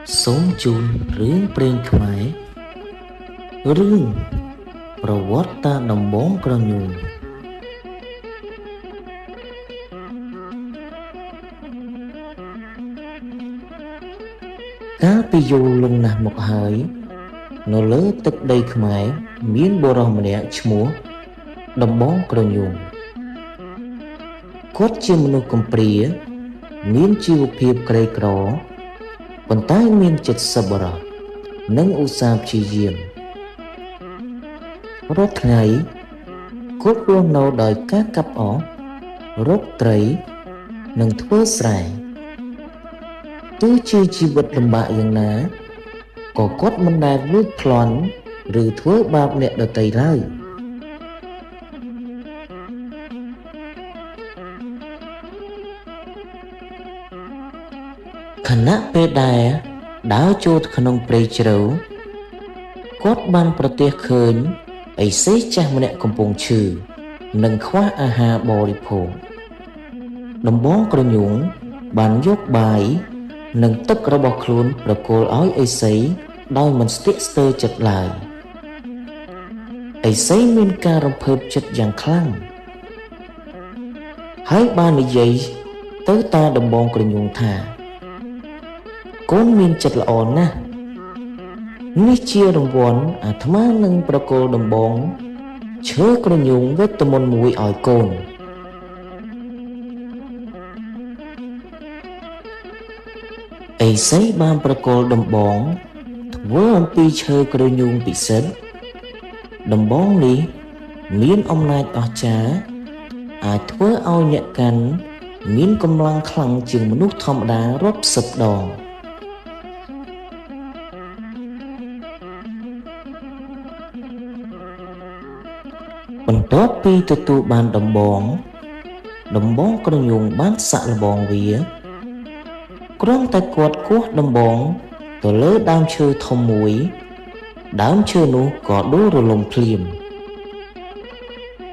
សូមជូនរឿងព្រេងខ្មែររឿងប្រវត្តិតាដំបងក្រញូងកាលពីយូរលង់ណាស់មកហើយនៅលើទឹកដីខ្មែរមានបុរសម្នាក់ឈ្មោះដំបងក្រញូងគាត់ជាមនុស្សកំព្រាមានជីវភាពក្រីក្រប៉ុន្តែមានចិត្តសប្បុរសនិងឧស្សាហ៍ព្យាយាមរាល់ថ្ងៃគាត់រស់នៅដោយការកាប់អុសរកត្រីនិងធ្វើស្រែទោះជាជីវិតលំបាកយ៉ាងណាក៏គាត់មិនដែលលួចប្លន់ឬធ្វើបាបអ្នកដទៃឡើយខណៈពេលដែលដើរចូលក្នុងព្រៃជ្រៅគាត់បានប្រទះឃើញឥសីចាស់ម្នាក់កំពុងឈឺនិងខ្វះអាហារបរិភោគដំបងក្រញូងបានយកបាយនិងទឹករបស់ខ្លួនប្រគល់ឲ្យឥសីដោយមិនស្ទាក់ស្ទើរចិត្តឡើយឥសីមានការរំភើបចិត្តយ៉ាងខ្លាំងហើយបាននិយាយទៅតាដំបងក្រញូងថាកូនមានចិត្តល្អណាស់នេះជារង្វាន់អាត្មានឹងប្រគល់ដំបងឈើក្រញូងវេទមន្តមួយឲ្យកូនឥសីបានប្រគល់ដំបងធ្វើអំពីឈើក្រញូងពិសិដ្ឋដំបងនេះមានអំណាចអស្ចារ្យអាចធ្វើឲ្យអ្នកកាន់មានកម្លាំងខ្លាំងជាងមនុស្សធម្មតារាប់សិបដងបន្ទាប់ពីទទួលបានដំបងក្រញូងបានសាក់លបងវាគ្រាន់តែគាត់គោះដំបងទៅលើដើមឈើធំមួយដើមឈើនោះក៏ដួលរលំភ្លាម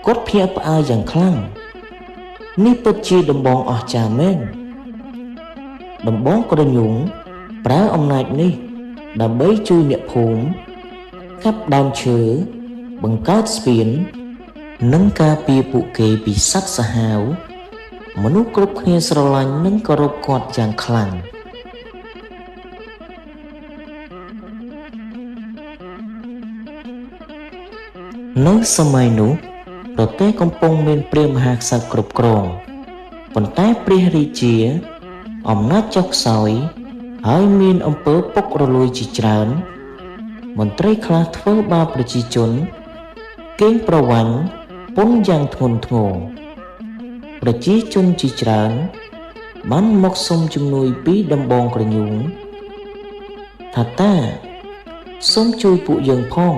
គាត់ភ្ញាក់ផ្អើលយ៉ាងខ្លាំងនេះពិតជាដំបងអស្ចារ្យមែនដំបងក្រញូងប្រើអំណាចនេះដើម្បីជួយអ្នកភូមិកាប់ដើមឈើបង្កើតស្ពាននិងការពារពួកគេពីសត្វសាហាវមនុស្សគ្រប់គ្នាស្រឡាញ់និងគោរពគាត់យ៉ាងខ្លាំងនៅសម័យនោះប្រទេសកំពុងមានព្រះមហាក្សត្រគ្រប់គ្រងប៉ុន្តែព្រះរាជាអំណាចចុះខ្សោយហើយមានអំពើពុករលួយជាច្រើនមន្ត្រីខ្លះធ្វើបាបប្រជាជនកេងប្រវ័ញ្ចពន្ធយ៉ាងធ្ងន់ធ្ងរប្រជាជនជាច្រើនបានមកសុំជំនួយពីដំបងក្រញូងថាតាសូមជួយពួកយើងផង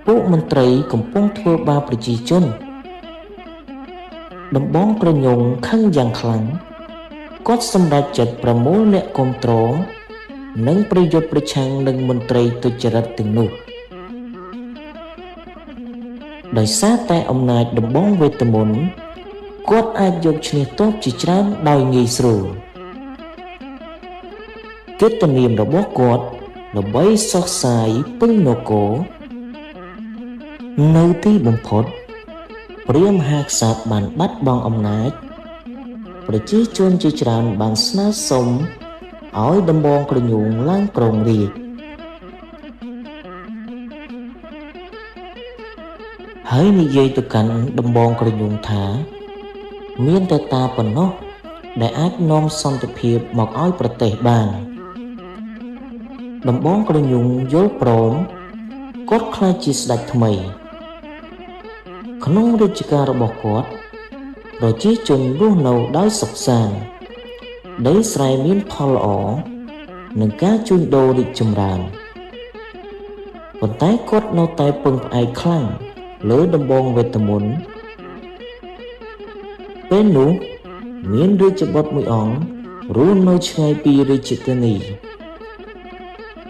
ពួកមន្ត្រីកំពុងធ្វើបាបប្រជាជនដំបងក្រញូងខឹងយ៉ាងខ្លាំងគាត់សម្រេចចិត្តប្រមូលអ្នកគាំទ្រនិងប្រយុទ្ធប្រឆាំងនឹងមន្ត្រីទុច្ចរិតទាំងនោះដោយសារតែអំណាចដំបងវេទមន្តគាត់អាចយកឈ្នះទ័ពជាច្រើនដោយងាយស្រួលកិត្តិនាមរបស់គាត់ល្បីសុះសាយពេញនគរនៅទីបំផុតព្រះមហាក្សត្របានបាត់បង់អំណាចប្រជាជនជាច្រើនបានស្នើសុំឲ្យដំបងក្រញូងឡើងគ្រងរាជ្យហើយនិយាយទៅកាន់ដំបងក្រញូងថាមានតែតាប៉ុណ្ណោះដែលអាចនាំសន្តិភាពមកឲ្យប្រទេសបានដំបងក្រញូងយល់ព្រមគាត់ខ្លាចជាស្ដេចថ្មីក្នុងរាជការរបស់គាត់ប្រជាជនរស់នៅដោយសុខសាន្តដីស្រែមានផលល្អនិងការជួញដូររីកចម្រើនប៉ុន្តែគាត់នៅតែពឹងផ្អែកខ្លាំងលើដំបងវេទមន្តពេលនោះមានរាជបុត្រមួយអង្គរស់នៅឆ្ងាយពីរាជធានី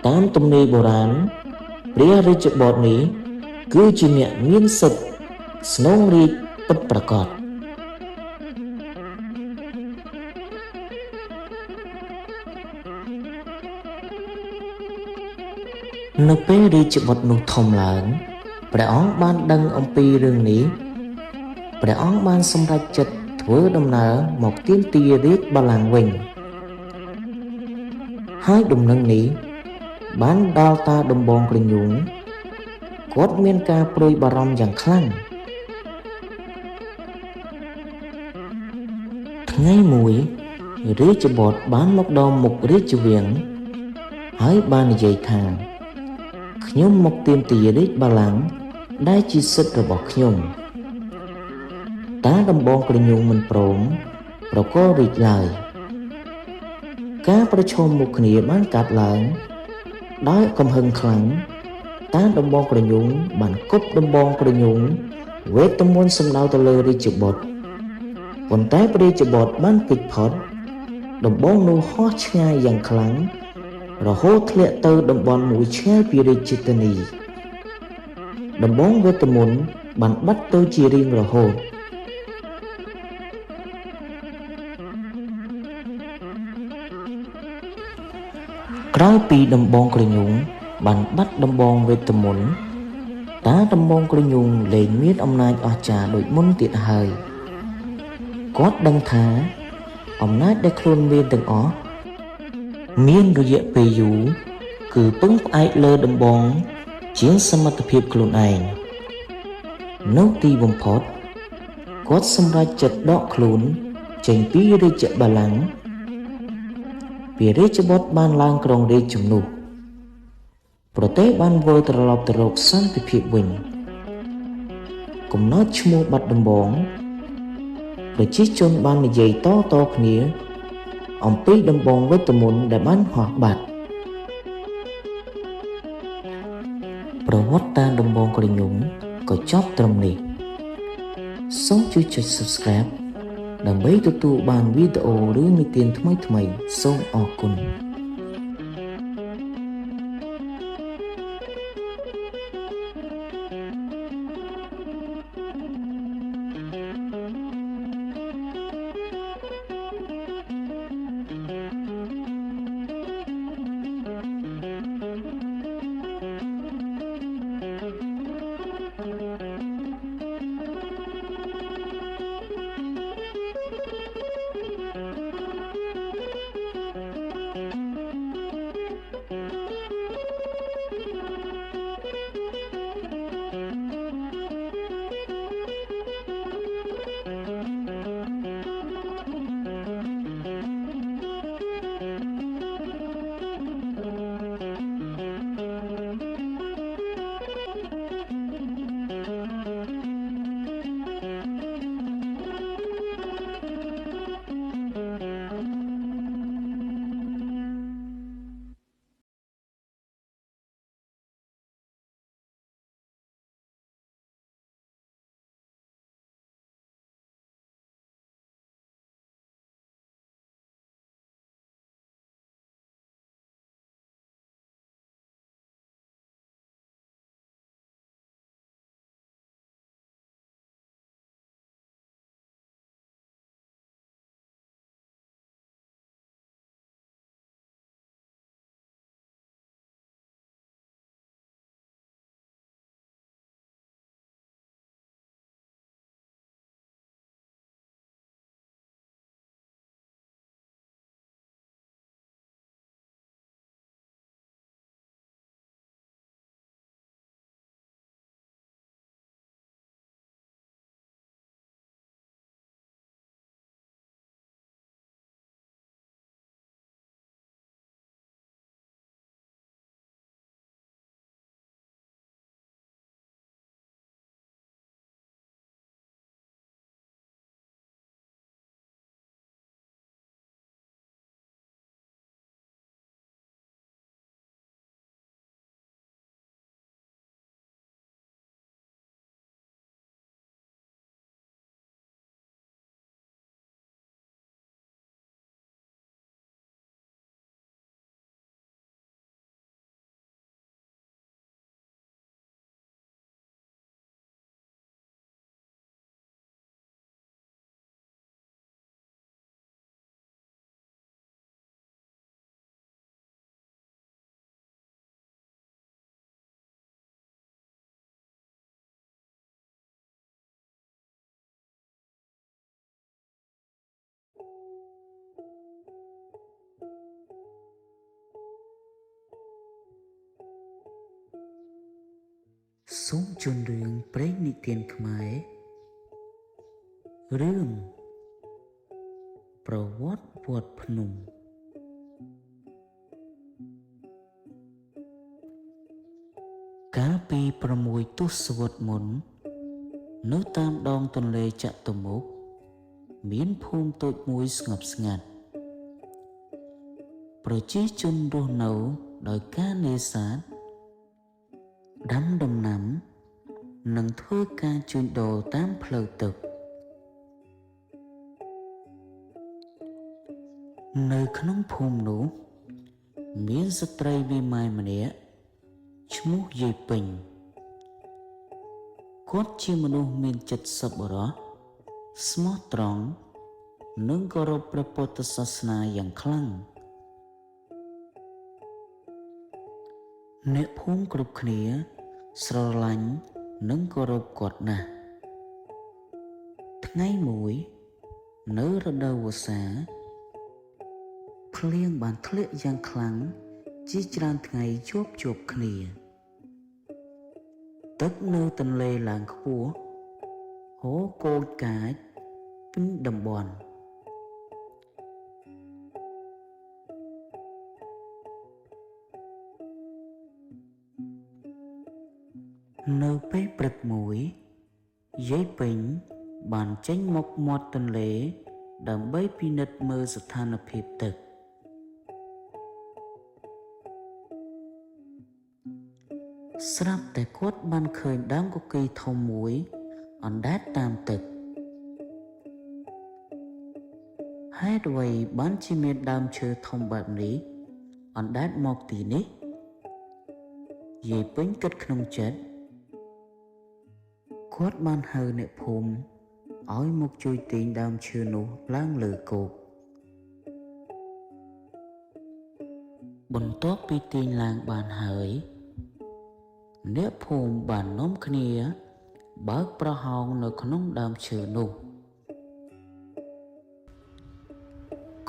តាមទំនាយបុរាណព្រះរាជបុត្រនេះគឺជាអ្នកមានសិទ្ធិស្នងរាជពិតប្រាកដ នៅពេលរាជបុត្រនោះធំឡើងព្រះអង្គបានដឹងអំពីរឿងនេះព្រះអង្គបានសម្រេចចិត្តធ្វើដំណើរមកទាមទាររាជបល្ល័ង្កវិញហើយដំណឹងនេះបានដល់តាដំបងក្រញូងគាត់មានការព្រួយបារម្ភយ៉ាងខ្លាំងថ្ងៃមួយរាជបុត្របានមកដល់មុខរាជវាំងហើយបាននិយាយថាខ្ញុំមកទាមទាររាជបល្ល័ង្កដែលជាសិទ្ធិរបស់ខ្ញុំតាដំបងក្រញូងមិនព្រមប្រកល់រាជឡើយការប្រឈមមុខគ្នាបានកើតឡើងដោយកំហឹងខ្លាំងតាដំបងក្រញូងបានគប់ដំបងក្រញូងវេទមន្តសម្ដៅទៅលើរាជបុត្រប៉ុន្តែព្រះរាជបុត្របានគេចផុតដំបងនោះហោះឆ្ងាយយ៉ាងខ្លាំងរហូតធ្លាក់ទៅតំបន់មួយឆ្ងាយពីរាជធានីដំបងវេទមន្តបានបាត់ទៅជារៀងរហូតក្រោយពីដំបងក្រញូងបានបាត់ដំបងវេទមន្តតាដំបងក្រញូងលែងមានអំណាចអស្ចារ្យដូចមុនទៀតហើយគាត់ដឹងថាអំណាចដែលខ្លួនមានទាំងអស់មានរយៈពេលយូរគឺពឹងផ្អែកលើដំបងជាងសមត្ថភាពខ្លួនឯងនៅទីបំផុតគាត់សម្រេចចិត្តដកខ្លួនចេញពីរាជបល្ល័ង្កពីរាជបុត្របានឡើងគ្រងរាជជំនួសប្រទេសបានវិលត្រឡប់ទៅរកសន្តិភាពវិញកំណត់ឈ្មោះបាត់ដំបងប្រជាជនបាននិយាយតគ្នាអំពីដំបងវេទមន្តដែលបានហោះបាត់ប្រវត្តិតាដំបងក្រញូងក៏ចប់ត្រឹមនេះសូមជួយចុច Subscribe ដើម្បីទទួលបានវីដេអូរឿងនិទានថ្មីៗសូមអរគុណ សូមជូនរឿងព្រេងនិទានខ្មែររឿងប្រវត្តិវត្តភ្នំកាលពី6ទសវត្សរ៍មុននៅតាមដងទន្លេចតុមុខមានភូមិតូចមួយស្ងប់ស្ងាត់ប្រជាជនរស់នៅដោយការនេសាទដាំដំណាំនិងធ្វើការជួញដូរតាមផ្លូវទឹកនៅក្នុងភូមិនោះមានស្ត្រីមេម៉ាយម្នាក់ឈ្មោះយាយពេញគាត់ជាមនុស្សមានចិត្តសប្បុរសស្មោះត្រង់និងគោរពព្រះពុទ្ធសាសនាយ៉ាងខ្លាំងអ្នកភូមិគ្រប់គ្នាស្រឡាញ់និងគោរពគាត់ណាស់ថ្ងៃមួយនៅរដូវវស្សាភ្លៀងបានធ្លាក់យ៉ាងខ្លាំងជាច្រើនថ្ងៃជាប់គ្នាទឹកនៅទន្លេឡើងខ្ពស់ហូរកូចកាចពេញតំបន់នៅពេលព្រឹកមួយយាយពេញបានចេញមកមាត់ទន្លេដើម្បីពិនិត្យមើលស្ថានភាពទឹកស្រាប់តែគាត់បានឃើញដើមគគីរធំមួយអណ្ដែតតាមទឹកហេតុអ្វីបានជាមានដើមឈើធំបែបនេះអណ្ដែតមកទីនេះយាយពេញគិតក្នុងចិត្តគាត់បានហៅអ្នកភូមិឲ្យមកជួយទាញដើមឈើនោះឡើងលើគោកបន្ទាប់ពីទាញឡើងបានហើយអ្នកភូមិបាននាំគ្នាបើកប្រហោងនៅក្នុងដើមឈើនោះ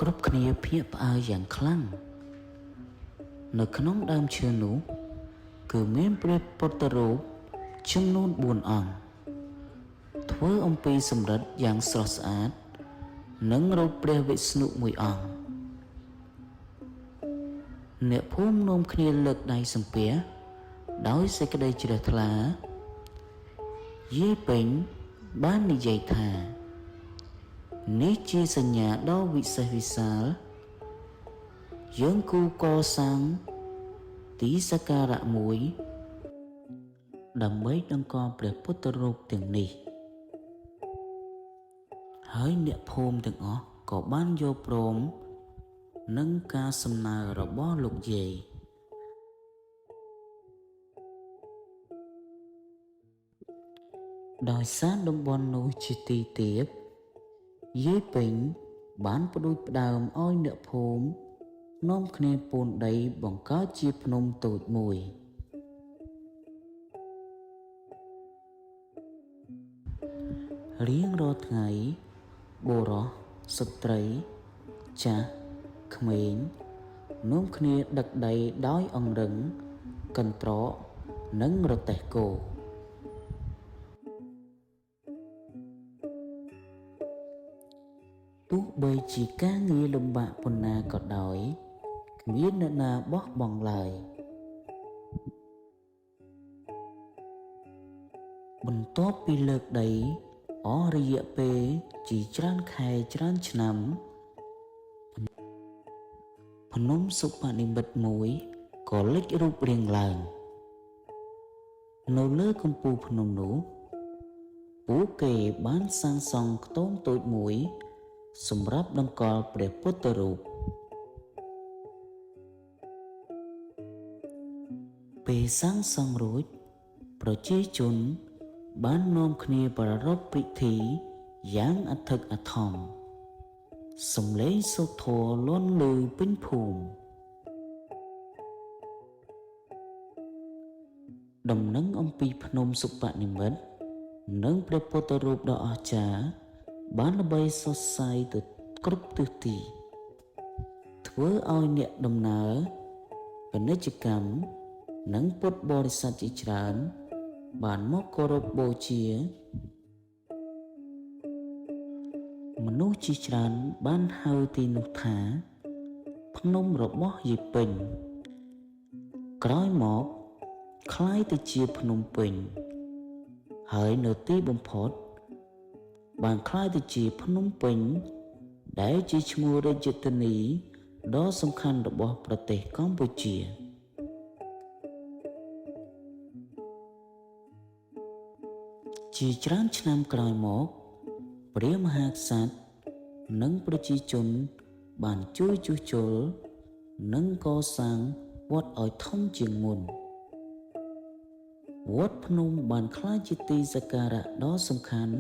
គ្រប់គ្នាភ្ញាក់ផ្អើលយ៉ាងខ្លាំងនៅក្នុងដើមឈើនោះគឺមានព្រះពុទ្ធរូបចំនួន4អង្គធ្វើអំពីសំរឹទ្ធយ៉ាងស្រស់ស្អាតនិងរូបព្រះវិស្ណុមួយអង្គអ្នកភូមិនាំគ្នាលើកដៃសំពះដោយសេចក្តីជ្រះថ្លាយាយពេញបាននិយាយថានេះជាសញ្ញាដ៏វិសេសវិសាលយើងគូកសាងទីសក្ការៈមួយដើម្បីតម្កល់ព្រះពុទ្ធរូបទាំងនេះហើយអ្នកភូមិទាំងអស់ក៏បានយល់ព្រមនឹងការសំណើរបស់លោកយាយដោយសារតំបន់នោះជាទីទាបយាយពេញបានផ្ដួចផ្ដើមឲ្យអ្នកភូមិនាំគ្នាពូនដីបង្កើតជាភ្នំតូចមួយរៀងរាល់ថ្ងៃបុរសស្ត្រីចាស់ក្មេងនាំគ្នាដឹកដីដោយអង្រឹងកន្ត្រកនិងរទេះគោទោះបីជាការងារលំបាកប៉ុណ្ណាក៏ដោយគ្មានអ្នកណាបោះបង់ឡើយបន្ទាប់ពីលើកដីអស់រយៈពេលជាច្រើនខែច្រើនឆ្នាំភ្នំសុបនិមិត្តមួយក៏លេចរូបរាងឡើងនៅលើកំពូលភ្នំនោះពួកគេបានសាងសង់ខ្ទមតូចមួយសម្រាប់តម្កល់ព្រះពុទ្ធរូបពេលសាងសង់រួចប្រជាជនបាននាំគ្នាប្រារព្ធពិធីយ៉ាងអធិកអធមសំឡេងសូត្រធម៌លាន់ឮពេញភូមិដំណឹងអំពីភ្នំសុបនិមិត្តនិងព្រះពុទ្ធរូបដ៏អស្ចារ្យបានល្បីសុសសាយទៅគ្រប់ទិសទីធ្វើឲ្យអ្នកដំណើរពាណិជ្ជកម្មនិងពុទ្ធបរិស័ទជាច្រើន បានមកគោរពបូជាមនុស្សជាច្រើនបានហៅទីនោះថាភ្នំរបស់យាយពេញក្រោយមកคล้ายទៅជាភ្នំពេញហើយនៅទីបំផុតបានคล้ายទៅជាភ្នំពេញដែលជាឈ្មោះរាជធានីដ៏សំខាន់របស់ប្រទេសកម្ពុជាជាច្រើនឆ្នាំក្រោយមកព្រះមហាក្សត្រនិងប្រជាជនបានជួយជួសជុលនិងកសាងវត្តឲ្យធំជាងមុនវត្តភ្នំបានក្លាយជាទីសក្ការៈដ៏សំខាន់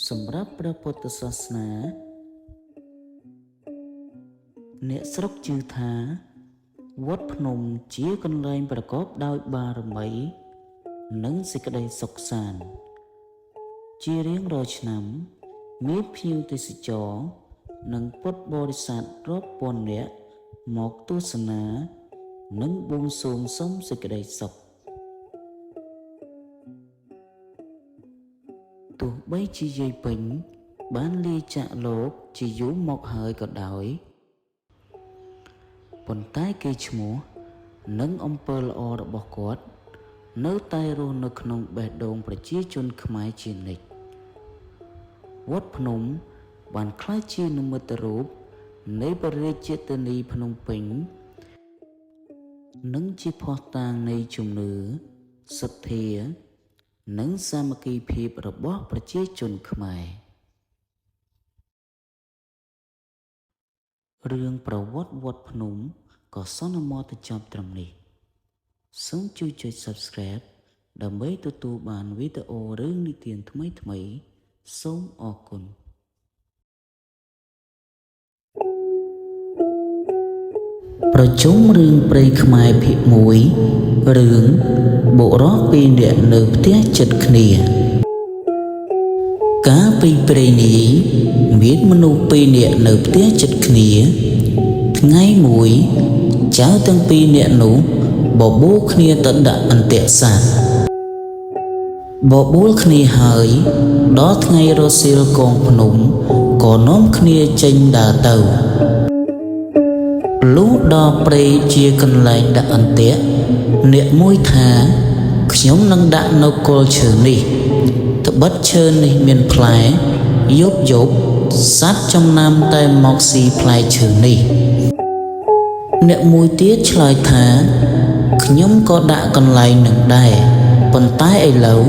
សម្រាប់ព្រះពុទ្ធសាសនាអ្នកស្រុកជឿថាវត្តភ្នំជាកន្លែងប្រកបដោយបារមីនិងសេចក្តីសុខសាន្តជារៀងរាល់ឆ្នាំមានភ្ញៀវទេសចរនិងពុទ្ធបរិស័ទរាប់ពាន់នាក់មកទស្សនានិងបួងសួងសុំសេចក្តីសុខទោះបីជាយាយពេញបានលាចាកលោកជាយូរមកហើយក៏ដោយប៉ុន្តែកេរ្តិ៍ឈ្មោះនិងអំពើល្អរបស់គាត់នៅតែរស់នៅក្នុងបេះដូងប្រជាជនខ្មែរជានិច្ចវត្តភ្នំបានក្លាយជានិមិត្តរូបនៃព្រះរាជធានីភ្នំពេញនិងជាភស្តុតាងនៃជំនឿសទ្ធានិងសាមគ្គីភាពរបស់ប្រជាជនខ្មែររឿងប្រវត្តិវត្តភ្នំក៏សន្មតទៅចប់ត្រឹមនេះសូមជួយចុច Subscribe ដើម្បីទទួលបានវីដេអូរឿងនិទានថ្មីៗសូមអរគុណប្រជុំរឿងព្រៃខ្មែរភាគ1រឿងបុរសពីរនាក់នៅផ្ទះជិតគ្នាកាលពីព្រៃនេះមានមនុស្សពីរនាក់នៅផ្ទះជិតគ្នាថ្ងៃមួយចៅទាំងពីរនាក់នោះបបួលគ្នាទៅដាក់អន្ទាក់សត្វបបួលគ្នាហើយដល់ថ្ងៃរសៀលកងភ្នំក៏នាំគ្នាចេញដើរទៅលុះដល់ព្រៃជាកន្លែងដាក់អន្ទាក់អ្នកមួយថាខ្ញុំនឹងដាក់នៅគល់ឈើនេះត្បិតឈើនេះមានផ្លែយប់សត្វចំណាំតែមកស៊ីផ្លែឈើនេះអ្នកមួយទៀតឆ្លើយថាខ្ញុំក៏ដាក់កន្លែងនឹងដែរប៉ុន្តែឥឡូវ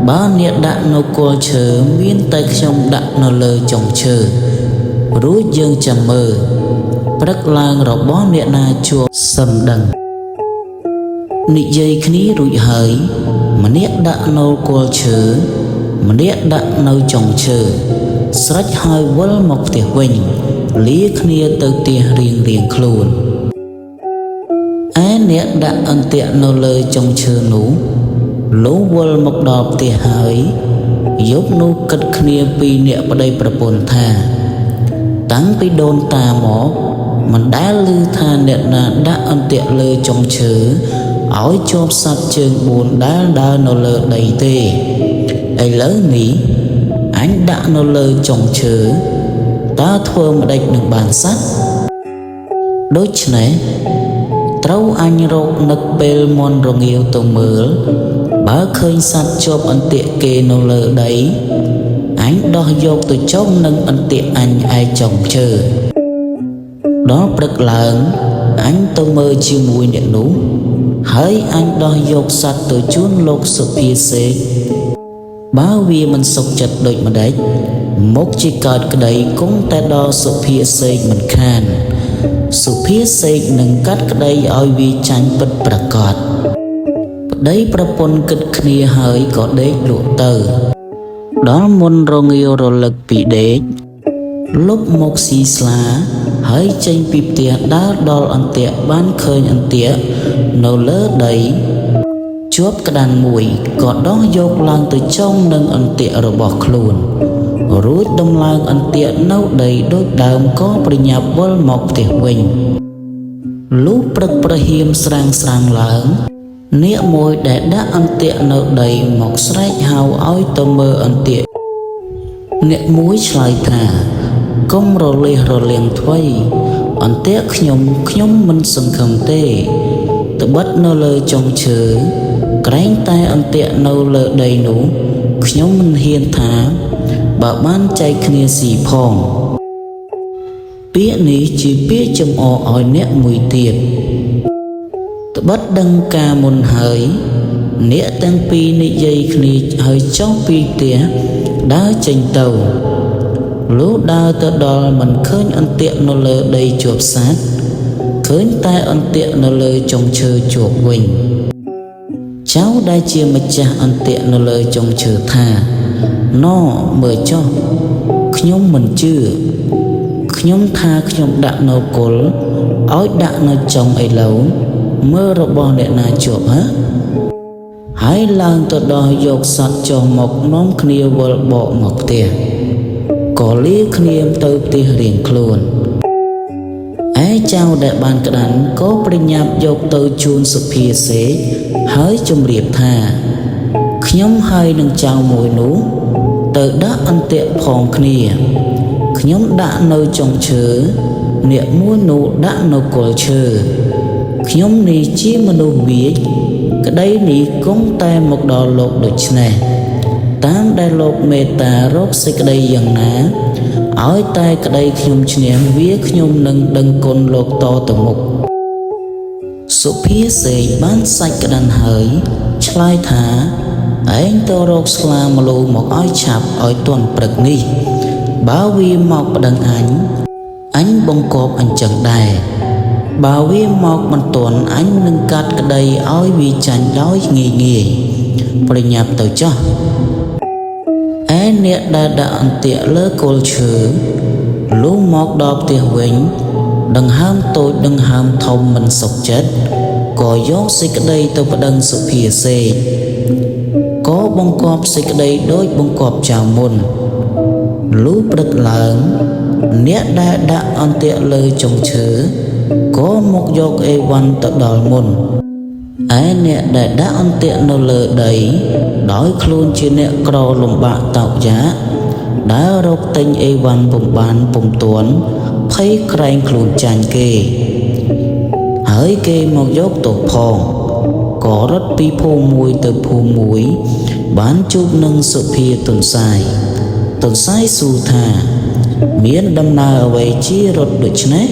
បើអ្នកដាក់នៅគល់ឈើមានតែខ្ញុំដាក់នៅលើចុងឈើរួចយើងចាំមើលព្រឹកឡើងរបស់អ្នកណាជួបសឹមដឹងនិយាយគ្នារួចហើយម្នាក់ដាក់នៅគល់ឈើម្នាក់ដាក់នៅចុងឈើស្រេចហើយវិលមកផ្ទះវិញលាគ្នាទៅផ្ទះរៀងខ្លួនឯអ្នកដាក់អន្ទាក់នៅលើចុងឈើនោះលុះវិលមកដល់ផ្ទះហើយយប់នោះគិតគ្នាពីរនាក់ប្តីប្រពន្ធថាតាំងពីដូនតាមកមិនដែលឮថាអ្នកណាដាក់អន្ទាក់លើចុងឈើឲ្យជាប់សត្វជើង4ដែលដើរនៅលើដីទេឥឡូវនេះអញដាក់នៅលើចុងឈើតើធ្វើម្ដេចនឹងបានសត្វដូច្នេះត្រូវអញរកនឹកពេលមន់រងាវទៅមើលបើឃើញសត្វជាប់អន្ទាក់គេនៅលើដីអញដោះយកទៅចុងនឹងអន្ទាក់អញឯចុងឈើដល់ព្រឹកឡើងអញទៅមើលជាមួយអ្នកនោះហើយអញដោះយកសត្វទៅជូនលោកសុភាសេកបើវាមិនសុខចិត្តដូចម្ដេចមុខជាកើតក្តីគង់តែដល់សុភាសេកមិនខានសុភាសេកនឹងកាត់ក្តីឲ្យវាចាញ់ពិតប្រាកដប្តីប្រពន្ធគិតគ្នាហើយក៏ដេកលក់ទៅដល់មុនរងាវរលឹកពីដេកលុបមកស៊ីស្លាហើយចេញពីផ្ទះដើរដល់អន្ទាក់បានឃើញអន្ទាក់នៅលើដីជាប់ក្តានមួយក៏ដោះយកឡើងទៅចងនឹងអន្ទាក់របស់ខ្លួនរួចដំឡើងអន្ទាក់នៅដីដូចដើមក៏ប្រញាប់វិលមកផ្ទះវិញលុះព្រឹកប្រហៀមស្រាងឡើង Nĩa môi để đã ăn tiện nợ đầy mọc srách hào oi tơ mơ ăn tiện Nĩa muối chai thả công rồ liền thuây ăn tiện khnhóm mình sân khẩm tê tự bắt nơ lời trong chữ cánh tay ăn tiện nâu lợ đầy nụ nhóm mình hiền thả bà ban chạy khnia xì phong biết ní chỉ biết châm oi nét mùi tiệp tự bắt đăng ca môn hỡi nét tăng pi ní dây khnia hơi chóc pi tía đá tranh tàu lúc đau tớ đo mình khơi ăn tiện nó lơ đầy chuột sát khơi tay ăn tiện nó lơ trong chơi chuột quỳnh cháu đã chia mà cha ăn tiện nó lơ trong chờ thà nó mở cho nhóm mình chưa nhóm tha nhóm đã nó cồn ói đã nó trong ấy lâu mơ rồi bỏ để na chuột hết hãy lang tớ đo dọc sạch cho một nón khnia vợ bỏ một tiền có lý khnia tớ tì liền luôn ai cháu đại ban cái đàn có bình nhập dọc tớ chun sự phía xế hỡi trong liệp thà nhóm hai nâng cháu mùi nú tớ đã ăn tiện phòng khnia nhóm đã nơi trong chữ niệm mua nụ đã nơi cổ chữ nhóm này chỉ mà nụ viết cái đấy ní cũng tay một đò lột được này tám đại lột mê tà rốt xích cái đây dần ná ỏi tay cái đây nhóm chém viết nhóm nâng đừng côn lột to từ mục số phía xế bán sạch cái đàn hỡi chlai thả anh tô rốt xla mà lù một ỏi chạp ỏi tuần bật ni báo vi mọc đằng anh bông cọp anh chẳng đài báo vi mọc bằng tuần anh nâng cắt cái đây ỏi vì chẳng đói nghỉ bởi nhập tới cho ai nè đã ăn tiện lỡ côn chữ lũ mọc đọc tiện vĩnh đừng ham tôi đừng ham thông mình sọc chết có dốt xích đây tôi bắt đăng sự phía xê có bông cọp xích đây đôi bông cọp chào môn lũ bật lớn nét đã ăn tiện lời trong chữ có một dọc ê văn tập đòi môn ai nè đã ăn tiện nó lờ đầy đói khôn trên nè cò lồng bạc tạo giá đã rốc tên ê văn bùng bàn bùng tuấn thấy cạnh khôn tràn kê hỡi kê một dốc tổ phong có rất pi phô mùi từ phô mũi bán chút nâng sự phía tuần sai su thà miễn đâm na ở vậy chi rốt được nè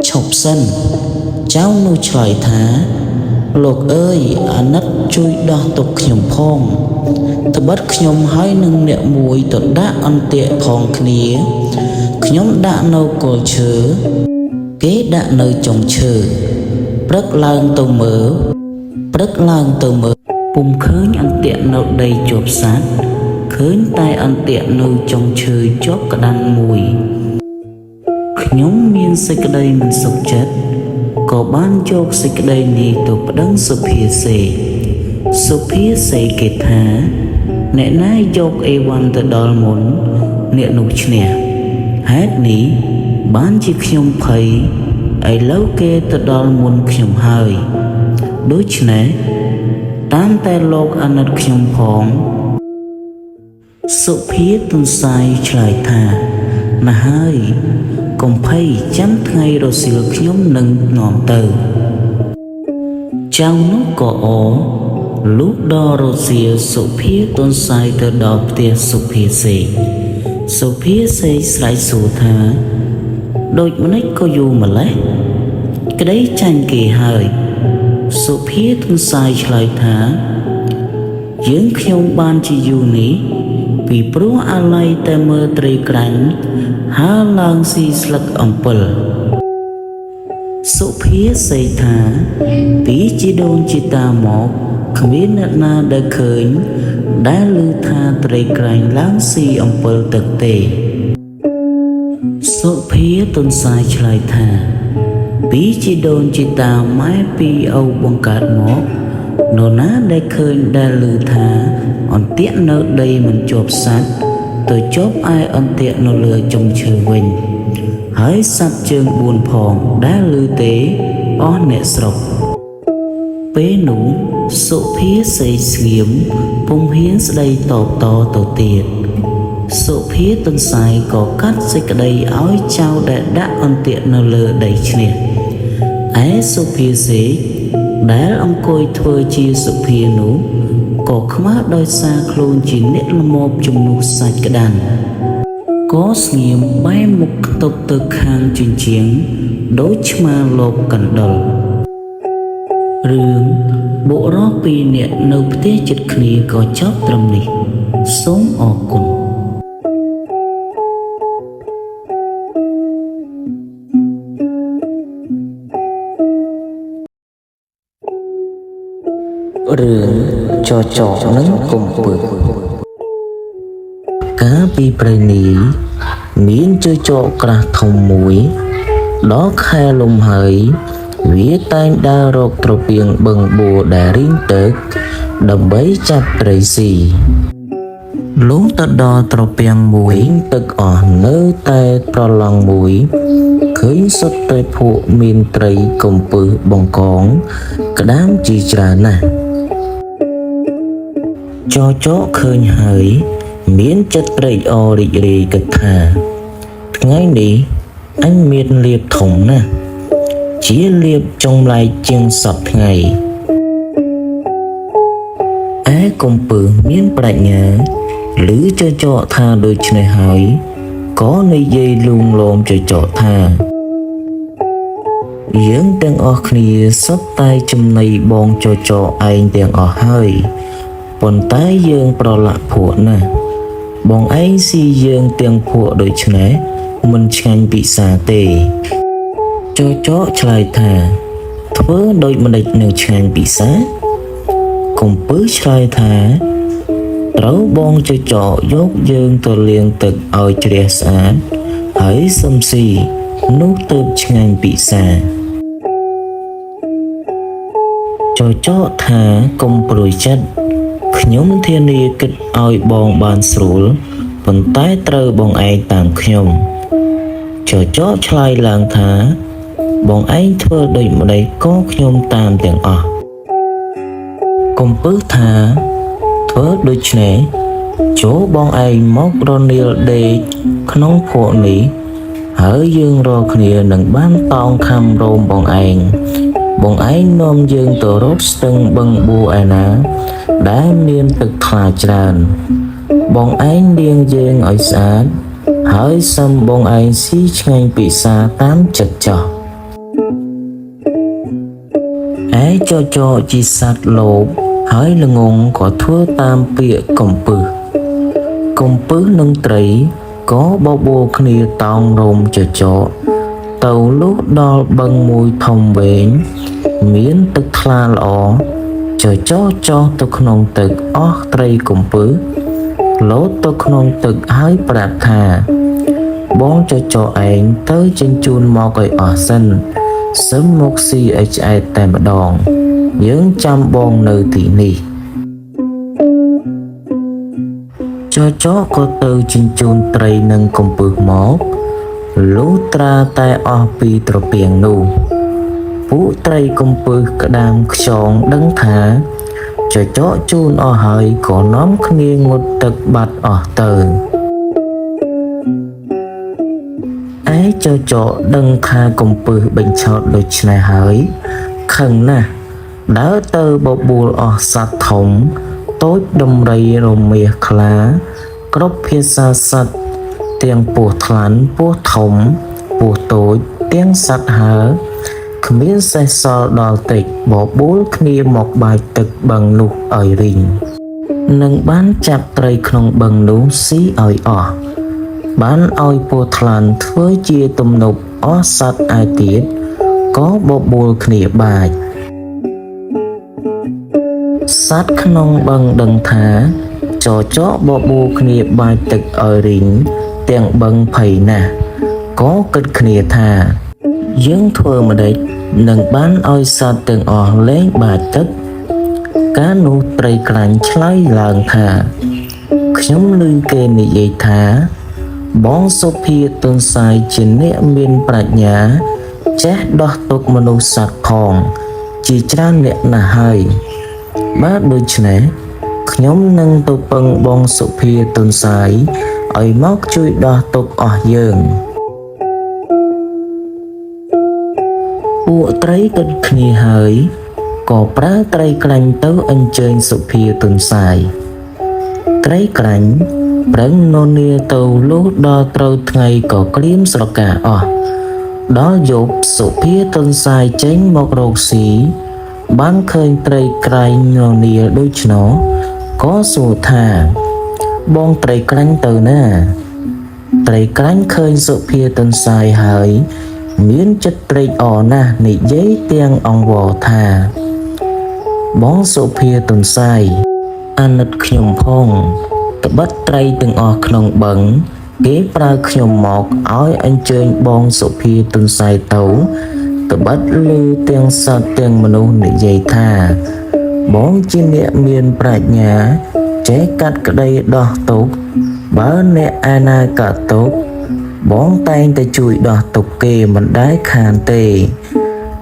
chọc sân cháu nuôi trời thả lục ơi nất chui đo tục nhom phong từ bắt nhom hái nâng nẹo mùi từ đã ăn tiện phong khía nhóm đã nâu cổ chớ kế đã nơi trồng chớ rất lang tàu mở bùng khơi ăn tiện nâu đầy chộp sát khơi tay ăn tiện nâu trồng chớ chóp cả đàn mùi nhóm miên xây cái đây mình sụp chết có ban chốc xây cái đây ni tụ đấng sụp phía xê kệt thả nè nai chốc ê văn từ đòi muốn nè nụ nè hết ní bán chiếc nhom thấy ấy lâu kê từ đòi muốn nhom hơi đối nè tám tay lộc ăn được nhom phong sụp phía tuần sai trời thả mà hơi còn phải chấm ngay rồi xìu nhóm nâng ngọn tờ trong nó có ổ lúc đó rồi xìu sụp phía tôn sai tờ đọc tiền sụp phía xì sải sụ thả đôi mà nách có dù mà lấy cái đấy tranh kỳ hơi sụp phía tôn sai lại thả dưỡng khiông ban chỉ dù ní vì bố alai ta mơ trì cảnh há lang si slak ampel số phía xây thả tí chỉ đôn chỉ ta một không biết na đã khởi đã lưu tha trì cảnh lang si ampel thực tế số phía tôn sai lại thả tí chỉ đôn chỉ ta mái pi âu bằng cát một nó ná đã khởi đã lưu tha on tiện nợ đây mình chộp sát tôi chốt ai ân tiện nó lừa trong trường quỳnh hỡi sát trường buồn phòng đã lưu tế ó nẹ sọc ពេលនោះសុភាសេកស្ងៀមពុំហ៊ានស្ដីតបតទៅទៀតសុភាទន្សាយក៏កាត់សេចក្តីឲ្យចៅដែលដាក់អន្ទាក់នៅលើដីឈ្នះឯសុភាសេកដែលអង្គុយធ្វើជាសុភានោះក៏ខ្មាស់ដោយសារខ្លួនជាអ្នកល្មមជំនួសសាច់ក្តាន់ក៏ស្ងៀមបែរមុខខ្ទប់ទៅខាងជញ្ជាំងដូចឆ្មាលបកណ្ដុររឿងបុរសពីរនាក់នៅផ្ទះជិតគ្នាក៏ចប់ត្រឹមនេះសូមអរគុណរឿងចចកនិងកំពឹសកាលពីព្រេងនេះមានចចកក្រាស់ធំមួយដល់ខែលំហើយវាតែងដើររកត្រពាងបឹងបួដែលរីងទឹកដើម្បីចាប់ត្រីស៊ីលុះទៅដល់ត្រពាំងមួយទឹកអស់នៅតែប្រឡងមួយឃើញសុទ្ធតែភក់មានត្រីកំពឹសបង្កងក្តាមជាច្រើនណាស់ចចកឃើញហើយមានចិត្តត្រេកអររីករាយគិតថាថ្ងៃនេះអញមានលៀបធំណាស់ជាលៀបចុងឡែកជាងសពថ្ងៃឯកំពឹសមានប្រាជ្ញាឬចចកថាដូច្នេះហើយក៏និយាយលួងលោមចចកថាយើងទាំងអស់គ្នាសុទ្ធតែចំណីបងចចកឯងទាំងអស់ហើយប៉ុន្តែយើងប្រឡាក់ភក់ណាស់បងឯងស៊ីយើងទាំងភក់ដូច្នេះមិនឆ្ងាញ់ពិសាទេចចកឆ្លើយថាធ្វើដូចម្ដេចនឹងឆ្ងាញ់ពិសាកំពឹសឆ្លើយថាត្រូវបងចចកយកយើងទៅលាងទឹកឲ្យជ្រះស្អាតហើយសឹមស៊ីនោះទើបឆ្ងាញ់ពិសាចចកថាកុំព្រួយចិត្តខ្ញុំធានាគិតឲ្យបងបានស្រួលប៉ុន្តែត្រូវបងឯងតាមខ្ញុំចចកឆ្លើយឡើងថាបងឯងធ្វើដូចម្ដេចក៏ខ្ញុំតាមទាំងអស់កំពឹសថាធ្វើដូច្នេះចូលបងឯងមករនាលដេកក្នុងភក់នេះហើយយើងរកគ្នានឹងបានតោងខំរោមបងឯងនាំយើងទៅរកស្ទឹងបឹងបួឯណាដែលមានទឹកថ្លាច្រើនបងឯងលាងយើងឲ្យស្អាតហើយសឹមបងឯងស៊ីឆ្ងាញ់ពិសាតាមចិត្តចោះឯចចកជាសត្វលោភហើយល្ងងក៏ធ្វើតាមពាក្យកំពឹសនឹងត្រីក៏បបួលគ្នាតោងរោមចចកទៅលុះដល់បឹងមួយធំវែងមានទឹកថ្លាល្អចចកចោះទៅក្នុងទឹកអស់ត្រីកំពឹសលោតទៅក្នុងទឹកហើយប្រាប់ថាបងចចកឯងទៅចិញ្ជូនមកឲ្យអស់សិនសឹមមកស៊ីឲ្យឆ្អែតតែម្ដងយើងចាំបងនៅទីនេះចចកក៏ទៅចិញ្ជូនត្រីនិងកំពឹសមកលុះត្រាតែអស់ពីត្រពាំងនោះពួកត្រីកំពឹសក្តាមខ្យងដឹងថាចចកជូនអស់ហើយក៏នាំគ្នាងូតទឹកបាត់អស់ទៅឯចចកដឹងថាកំពឹសបញ្ឆោតដូច្នេះហើយខឹងណាស់ដើរទៅបបួលអស់សត្វធំតូចដំរីរមាសខ្លាគ្រប់ភាសាសត្វទាំងពស់ថ្លាន់ពស់ធំពស់តូចទាំងសត្វហើគ្មានសេះសល់ដល់តិចបបួលគ្នាមកបាចទឹកបឹងនោះឲ្យរីងនឹងបានចាប់ត្រីក្នុងបឹងនោះស៊ីឲ្យអស់បានឲ្យពស់ថ្លាន់ធ្វើជាទំនប់អស់សត្វឯទៀតក៏បបួលគ្នាបាចសត្វក្នុងបឹងដឹងថាចចកបបួលគ្នាបាចទឹកឲ្យរីងទាំងបឹងភ័យណាស់ក៏គិតគ្នាថាយើងធ្វើម្ដេចនឹងបានឲ្យសត្វទាំងអស់លែងបាចទឹកកាលនោះត្រីក្រាញ់ឆ្លើយឡើងថាខ្ញុំឮគេនិយាយថាបងសុភាទន្សាយជាអ្នកមានប្រាជ្ញាចេះដោះទុក្ខមនុស្សសត្វផង ជាច្រើនអ្នកណាស់ហើយបាទដូច្នេះខ្ញុំនឹងទៅពឹងបងសុភាទុនសាយឲ្យមកជួយដោះទុក្ខអស់យើងពួកត្រីគិតគ្នាហើយក៏ប្រើត្រីក្រាញ់ទៅអញ្ជើញសុភាទុនសាយត្រីក្រាញ់ប្រឹងននាទៅលុះដល់ត្រូវថ្ងៃក៏ក្លៀមស្រកាអស់ដល់យប់សុភាទុនសាយចេញមករកស៊ីបានឃើញត្រីក្រាញ់ននាដូច្នោះក៏សួរថាបងត្រីក្រាញ់ទៅណាត្រីក្រាញ់ឃើញសុភាទុនសាយហើយមានចិត្តត្រេកអរណាស់និយាយទាំងអង្វរថាបងសុភាទុនសាយអាណិតខ្ញុំផងត្បិតត្រីទាំងអស់ក្នុងបឹងគេប្រើខ្ញុំមកឲ្យអញ្ជើញបងសុភាទុនសាយទៅត្បិតឮទាំងសត្វទាំងមនុស្សនិយាយថាបងជាអ្នកមានប្រាជ្ញាចេះកាត់ក្តីដោះទុក្ខបើអ្នកឯណាកាត់ទុក្ខបងតែងតែជួយដោះទុក្ខគេមិនដែលខានទេ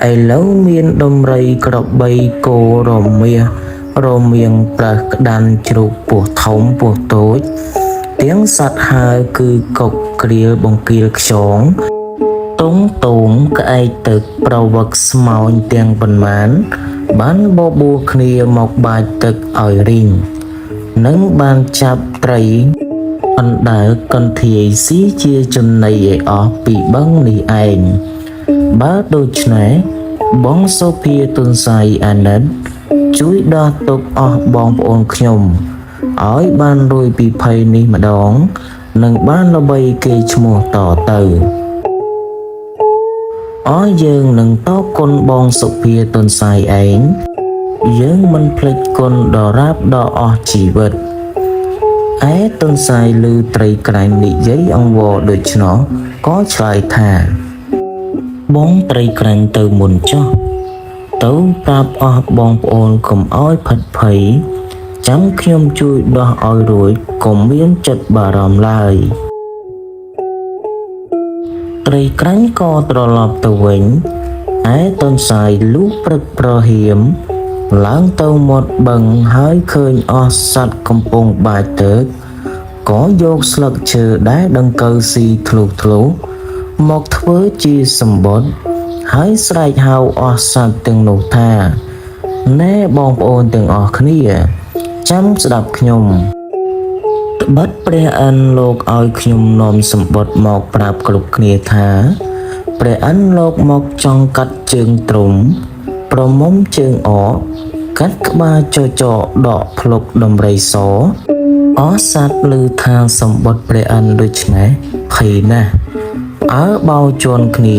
ឥឡូវមានដំរីក្របីគោរមាសរមៀងប្រើសក្តាន់ជ្រូកពស់ធំពស់តូចទាំងសត្វហើរគឺកុកក្រៀលបង្គាលខ្យងតុងតូងក្អែកទឹកប្រវឹកស្មោញទាំងប៉ុន្មានបានបបួលគ្នាមកបាចទឹកឲ្យរីងនិងបានចាប់ត្រីអណ្ដើកកន្ធាយស៊ីជាចំណីឲ្យអស់ពីបឹងនេះឯងបើដូច្នេះបងសុភាទុនសាយអាណិតជួយដោះទុក្ខអស់បងប្អូនខ្ញុំឲ្យបានរួចពីភ័យនេះម្ដងនិងបានល្បីគេឈ្មោះតទៅអស់យើងនឹងតបគុណបងសុភាទុនសាយឯងយើងមិនភ្លេចគុណដល់រាបដល់អស់ជីវិតឯទុនសាយឮត្រីក្រាញ់និយាយអង្វរដូច្នោះក៏ឆ្លើយថាបងត្រីក្រាញ់ទៅមុនចុះទៅប្រាប់អស់បងប្អូនកុំឲ្យផិតភ័យចាំខ្ញុំជួយដោះឲ្យរួចកុំមានចិត្តបារម្ភឡើយត្រីក្រាញ់ក៏ត្រឡប់ទៅវិញឯទុនសាយលុះព្រឹកប្រហៀមឡើងទៅមាត់បឹងហើយឃើញអស់សត្វកំពុងបាចទឹកក៏យកស្លឹកឈើដែលដង្កូវស៊ីធ្លុះមកធ្វើជាសម្បុត្រហើយស្រែកហៅអស់សត្វទាំងនោះថាណែបងប្អូនទាំងអស់គ្នាចាំស្ដាប់ខ្ញុំត្បិតព្រះអិនលោកឲ្យខ្ញុំនាំសម្បុត្រមកប្រាប់គ្រប់គ្នាថាព្រះអិនលោកមកចង់កាត់ជើងទ្រុំប្រមុំជើងអកកាត់ក្បាលចចកដកភ្លុកដំរីសអស់សត្វឮថាសម្បុត្រព្រះអិនដូច្នេះភ័យណាស់អើបោជន់គ្នា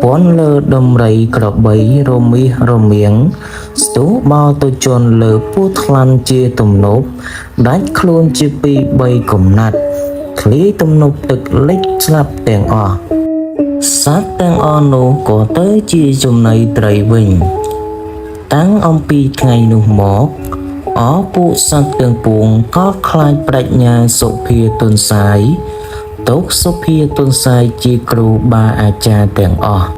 ពន់លើដំរីក្របីរមាសរមៀងស្ទុះបោទៅជន់លើពោះថ្លាន់ជាទំនប់ដាច់ខ្លួនជាពីរបីកំណាត់ធ្លាយទំនប់ទឹកលិចស្លាប់ទាំងអស់សត្វទាំងអស់នោះក៏ទៅជាចំណីត្រីវិញតាំងអំពីថ្ងៃនោះមកអស់ពួកសត្វទាំងពួងក៏ខ្លាចប្រាជ្ញាសុភាទុនសាយទុកសុភាទុនសាយជាគ្រូបាអាចារ្យទាំងអស់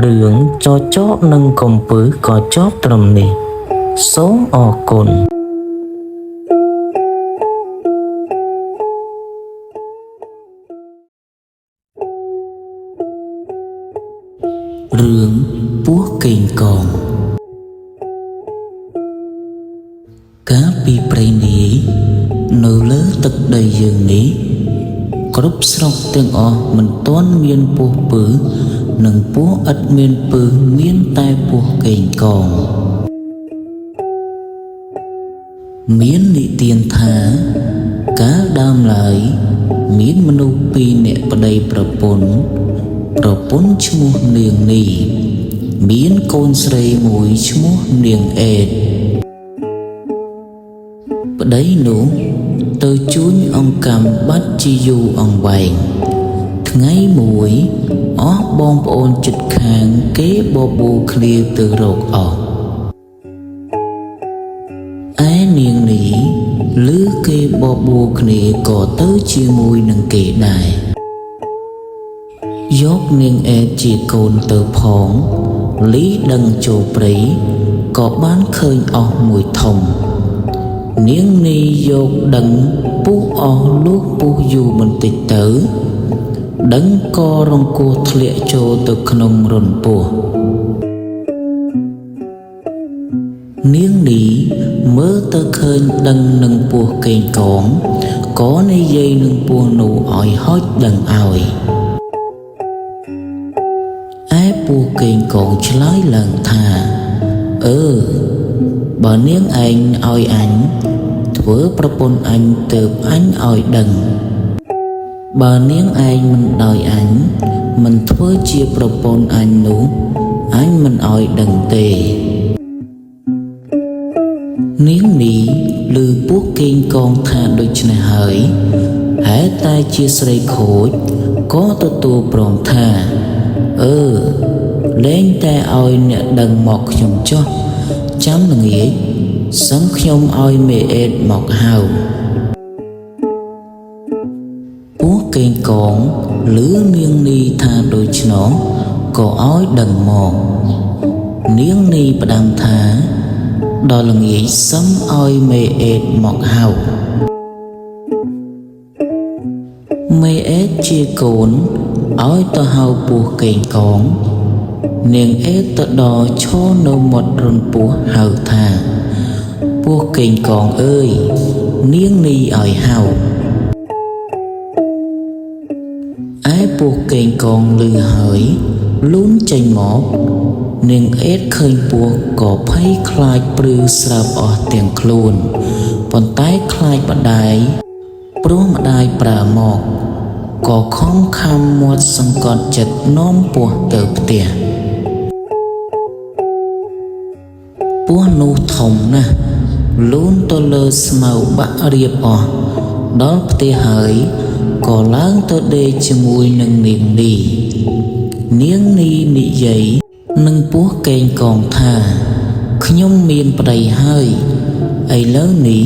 រឿងចចកនិងកំពឹសក៏ចប់ត្រឹមនេះសូមអរគុណរឿងពស់កេងកងកាលពីព្រៃនាយនៅលើទឹកដីយើងនេះគ្រប់ស្រុកទាំងអស់មិនទាន់មានពស់ពឹសនិងពស់ឥតមានពឹសមានតែពស់កេងកងមាននិទានថាកាលដើមឡើយមានមនុស្សពីរនាក់ប្តីប្រពន្ធឈ្មោះនាងនីមានកូនស្រីមួយឈ្មោះនាងអេតប្តីនោះទៅជួញអង្កាំបាត់ជាយូរអង្វែងថ្ងៃមួយអស់បងប្អូនជិតខាងគេបបួលគ្នាទៅរកអស់ឯនាងនេះឮគេបបួលគ្នាក៏ទៅជាមួយនឹងគេដែរ យកនាងអេតជាកូនទៅផងលីដឹងចូលព្រៃក៏បានឃើញអស់មួយធំនាងនេះយកដឹងពុះអស់លុះពុះយូរបន្តិចទៅដឹងក៏រង្គោះធ្លាក់ចូលទៅក្នុងរន្ធពោះនាងនេះមើលទៅឃើញដឹងនឹងពស់កេងកងក៏និយាយនឹងពស់នោះឲ្យហុចដឹងឲ្យឯពស់កេងកងឆ្លើយឡើងថាបើនាងឯងឲ្យអញធ្វើប្រពន្ធអញទើបអញឲ្យដឹងបើនាងឯងមិនដោយអញមិនធ្វើជាប្រពន្ធអញនោះអញមិនឲ្យដឹងទេនាងនេះឮពស់កេងកងថាដូច្នេះហើយហេតុតែជាស្រីខូចក៏ទទួលព្រមថាលែងតែឲ្យអ្នកដឹងមកខ្ញុំចុះចាំល្ងាចសឹងខ្ញុំឲ្យមេអេតមកហៅពស់កេងកងឮនាងនេះថាដូច្នោះក៏ឲ្យដឹងមកនាងនេះផ្ដាំថាដល់ល្ងាចសឹមឲ្យមេអេតមកហៅមេអេតជាកូនឲ្យទៅហៅពស់កេងកងនាងអេតទៅដល់ឈរនៅមាត់រន្ធពស់ហៅថាពស់កេងកងអើយនាងនេះឲ្យហៅឯពស់កេងកងឮហើយលូនចេញមកនាងអេតឃើញពស់ក៏ភ័យខ្លាចព្រឺស្រើបអស់ទាំងខ្លួនប៉ុន្តែខ្លាចម្ដាយព្រោះម្ដាយប្រើមកក៏ខំខំមាត់សង្កត់ចិត្តនាំពស់ទៅផ្ទះពស់នោះធំណាស់លូនទៅលើស្មៅបាក់រៀបអស់ដល់ផ្ទះហើយក៏ឡើងទៅដេកជាមួយនឹងនាងនេះនាងនេះនិយាយនឹងពស់កេងកងថាខ្ញុំមានប្តីហើយឥឡូវនេះ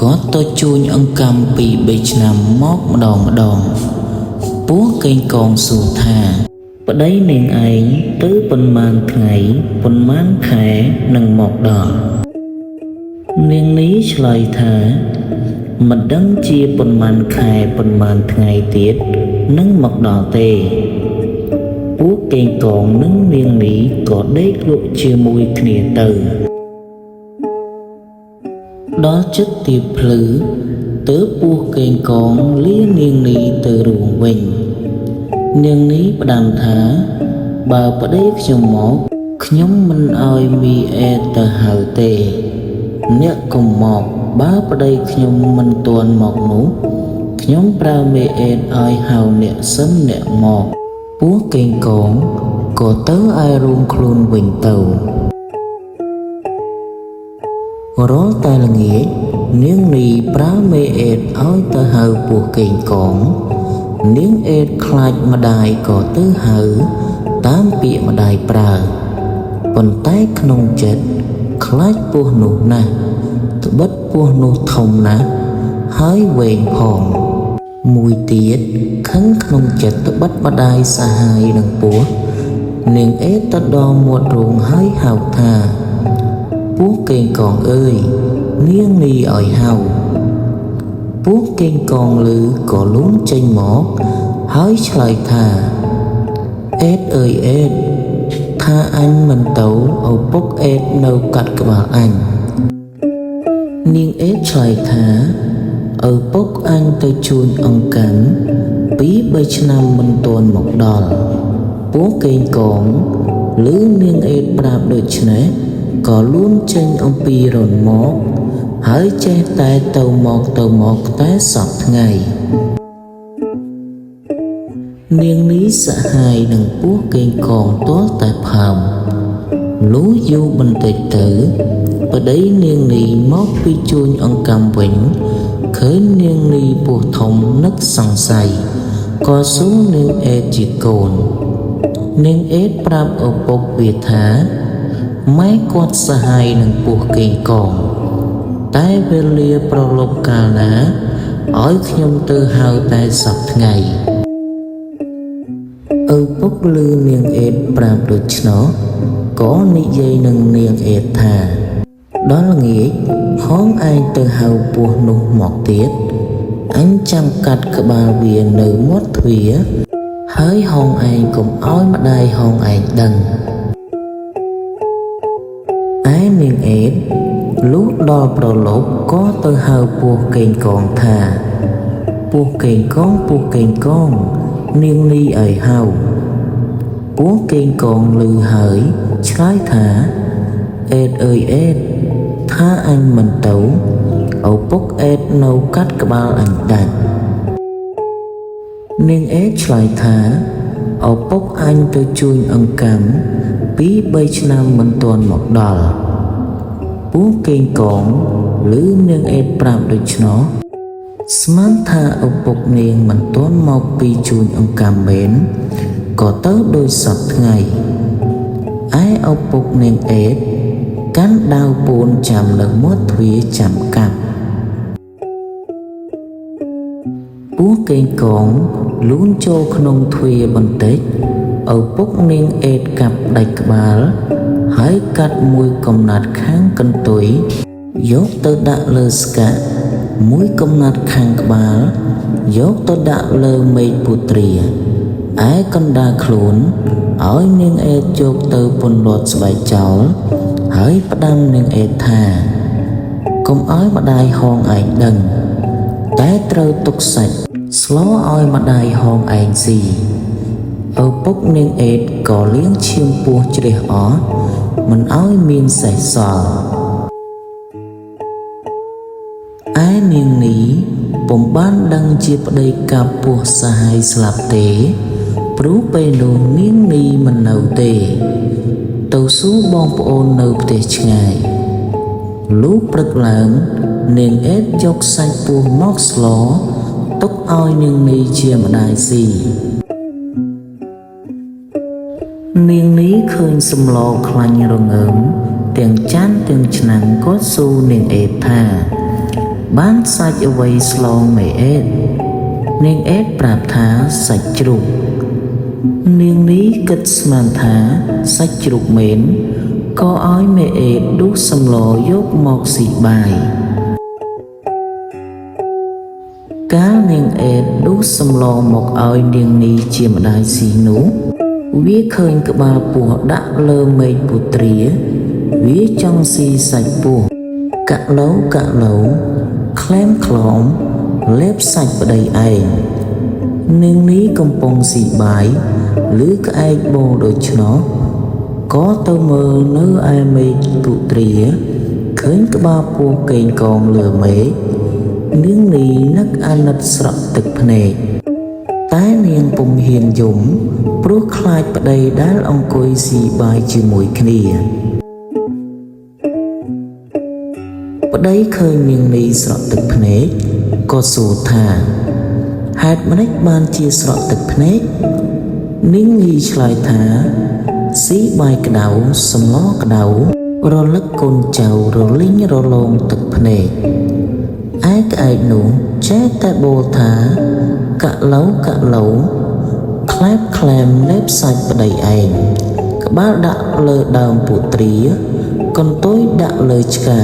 ក៏ទៅជួញអង្កាំពី3ឆ្នាំមកម្ដងពស់កេងកងសួរថាប្តីនាងឯងទៅប៉ុន្មានថ្ងៃប៉ុន្មានខែនឹងមកដល់នាងនេះឆ្លើយថាមិនដឹងជាប៉ុន្មានខែប៉ុន្មានថ្ងៃទៀតនឹងមកដល់ទេពស់កេងកងនិងនាងនេះក៏ដេកលក់ជាមួយគ្នាទៅដល់ជិតទីភ្លឺទើបពស់កេងកងលានាងនេះទៅរួមវិញនាងនេះផ្ដាំថាបើប្តីខ្ញុំមកខ្ញុំមិនឲ្យមីអេតទៅហៅទេអ្នកកុំមកបើប្តីខ្ញុំមិនទាន់មកនោះខ្ញុំប្រើមេអេតឲ្យហៅអ្នកសិនអ្នកមកពស់កេងកងក៏ទៅឯរួមខ្លួនវិញទៅរាល់តែល្ងាចនាងនេះប្រើមេអេតឲ្យទៅហៅពស់កេងកងនាងអេតខ្លាចម្ដាយក៏ទៅហៅតាមពាក្យម្ដាយប្រើប៉ុន្តែក្នុងចិត្តខ្លាចពស់នោះណាស់ត្បិតពស់នោះធំណាស់ហើយវែងផងមួយទៀតខឹងក្នុងចិត្តត្បិតម្ដាយសាហាយនឹងពស់នាងអេតទៅដល់មាត់រូងហើយហៅថាពស់កេងកងអើយនាងនេះឲ្យហៅពស់កេងកងឮក៏លូនចេញមកហើយឆ្លើយថាអេតអើយអេតថាអញមិនទៅឪពុកអេតនៅកាត់ក្បាលអញនាងអេតឆ្លើយថាឪពុកអញទៅជួញអង្កាំ2-3ឆ្នាំមិនទាន់មកដល់ពស់កេងកងឮនាងអេតប្រាប់ដូច្នេះក៏លូនចេញអំពីរន្ធមកហើយចេះតែទៅមកតែសពថ្ងៃនាងនេះសហាយនឹងពស់កេងកងទាល់តែផើមលុះយូរបន្តិចទៅប្តីនាងនេះមកពីជួញអង្កាំវិញឃើញនាងនេះពស់ធំនឹកសង្ស័យក៏សួរនាងអេតជាកូននាងអេតប្រាប់ឪពុកវាថាម៉ែគាត់សហាយនឹងពស់កេងកងតែវេលាប្រឡប់កាលណាឲ្យខ្ញុំទៅហៅតែសប្តាហ៍ថ្ងៃ ពុកលឺនាងអេតប្រាប់ដូច្នោះក៏និយាយនឹងនាងអេតថាដល់ល្ងាចហងឯងទៅហៅពស់នោះមកទៀតអញចាំកាត់ក្បាលវានៅមាត់ទ្វារហើយហងឯងកុំឲ្យម្ដាយហងឯងដឹងឯនាងអេតលុះដល់ប្រឡប់ក៏ទៅហៅពស់កេងកងថាពស់កេងកងពស់កេងកងនាងនេះឲ្យហៅពស់កេងកងឮហើយឆ្លើយថាអេតអើយអេតថាអញមិនទៅឪពុកអេតនៅកាត់ក្បាលអញដាច់នាងអេតឆ្លើយថាឪពុកអញទៅជួញអង្កាំ2-3 ឆ្នាំមិនទាន់មកដល់ពស់កេងកងឮនាងអេតប្រាប់ដូច្នោះស្មានថាឪពុកនាងមិនទាន់មកពីជួញអង្កាំមែនក៏ទៅដោយសពថ្ងៃឯឪពុកនាងអេតកាន់ដាវពូនចាំនៅមាត់ទ្វារចាំកាប់ពស់កេងកងលូនចូលក្នុងទ្វារបន្តិចឪពុកនាងអេតកាប់ដាច់ក្បាលហើយកាត់មួយកំណាត់ខាងកន្ទុយយកទៅដាក់លើស្កាក់មួយកំណាត់ខាងក្បាលយកទៅដាក់លើមេឃពុត្រាឯកណ្ដាលខ្លួនឲ្យនាងអេតយកទៅពន្លត់ស្បែកចោលហើយផ្ដាំនាងអេតថាកុំឲ្យម្ដាយហងឯងដឹងតែត្រូវទុកសាច់ស្លឲ្យម្ដាយហងឯងស៊ីឪពុកនាងអេតក៏លាងឈាមពស់ជ្រះអស់មិនឲ្យមានសេះសល់ឯនាងនេះពុំបានដឹងជាប្តីកាប់ពស់សាហាយស្លាប់ទេព្រោះពេលនោះនាងនេះមិននៅទេទៅសួរបងប្អូននៅផ្ទះឆ្ងាយលុះព្រឹកឡើងនាងអេតយកសាច់ពស់មកស្លទុកឲ្យនាងនេះជាម្ដាយស៊ីនាងនេះឃើញសម្លខ្លាញ់រងើមទាំងចានទាំងឆ្នាំងក៏សួរនាងអេតថាបានសាច់អ្វីស្លមេអេតនាងអេតប្រាប់ថាសាច់ជ្រូកនាងនេះគិតស្មានថាសាច់ជ្រូកមែនក៏ឲ្យមេអេតដួសសម្លយកមកស៊ីបាយកាលនាងអេតដួសសម្លមកឲ្យនាងនេះជាម្ដាយស៊ីនោះវាឃើញក្បាលពស់ដាក់លើមេឃពុត្រាវាចង់ស៊ីសាច់ពស់កាក់ឡូក្លែមក្លំលេបសាច់ប្តីឯងនាងនេះកំពុងស៊ីបាយឬក្អែកបោដូច្នោះក៏ទៅមើលនៅឯមេឃពុត្រាឃើញក្បាលពស់កេងកងលើមេឃនាងនេះនឹកអាណិតស្រក់ទឹកភ្នែកតែនាងពុំហ៊ានយំព្រោះខ្លាចប្តីដែលអង្គុយស៊ីបាយជាមួយគ្នាប្តីឃើញនាងនេះស្រក់ទឹកភ្នែកក៏សួរថាហេតុម៉េចបានជាស្រក់ទឹកភ្នែកនាងនេះឆ្លើយថាស៊ីបាយក្តៅសម្លក្តៅរលឹកកូនចៅរលីងរលោងទឹកភ្នែកឯក្អែកនោះចេះតែបោលថាកាក់ឡូក្លែមលេបសាច់ប្តីឯងក្បាលដាក់លើដើមពុត្រាកន្ទុយដាក់លើឆ្កា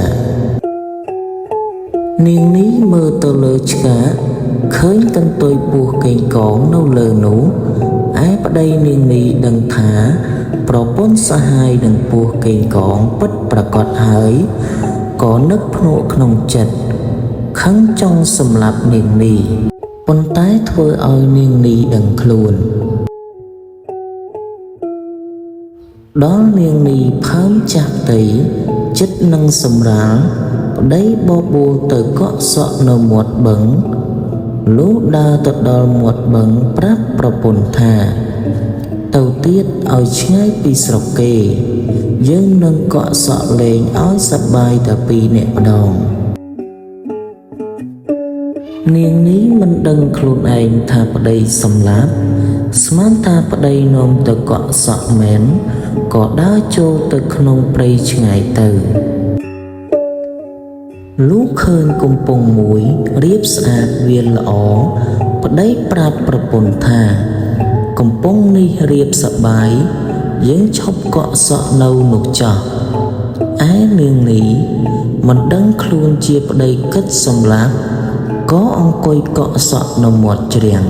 នាងនេះមើលទៅលើឆ្កាឃើញកន្ទុយពស់កេងកងនៅលើនោះឯប្តីនាងនេះដឹងថាប្រពន្ធសាហាយនឹងពស់កេងកងពិតប្រាកដហើយក៏នឹកភ្នាក់ក្នុងចិត្តខឹងចង់សម្លាប់នាងនេះប៉ុន្តែធ្វើឲ្យនាងនេះដឹងខ្លួនដល់នាងនេះផើមចាស់តីចិត្តនឹងសម្រាលប្តីបបួលទៅកក់សក់នៅមាត់បឹងលុះដើរទៅដល់មាត់បឹងប្រាប់ប្រពន្ធថាទៅទៀតឲ្យឆ្ងាយពីស្រុកគេយើងនឹងកក់សក់លេងឲ្យសប្បាយតែ2នាក់ម្ដងនាងនេះមិនដឹងខ្លួនឯងថាប្តីសម្លាប់ស្មានថាប្តីនាំទៅកក់សក់មែនក៏ដើរចូលទៅក្នុងព្រៃឆ្ងាយទៅលុះឃើញកំពង់មួយរៀបស្អាតវាល្អប្តីប្រាប់ប្រពន្ធថាក កំពុងនេះរៀបសប្បាយយើងឈប់កក់សក់នៅនោះចោះឯនាងនេះមិនដឹងខ្លួនជាប្តីគិតសម្លាប់ក៏អង្គុយកក់សក់នៅមាត់ជ្រាំង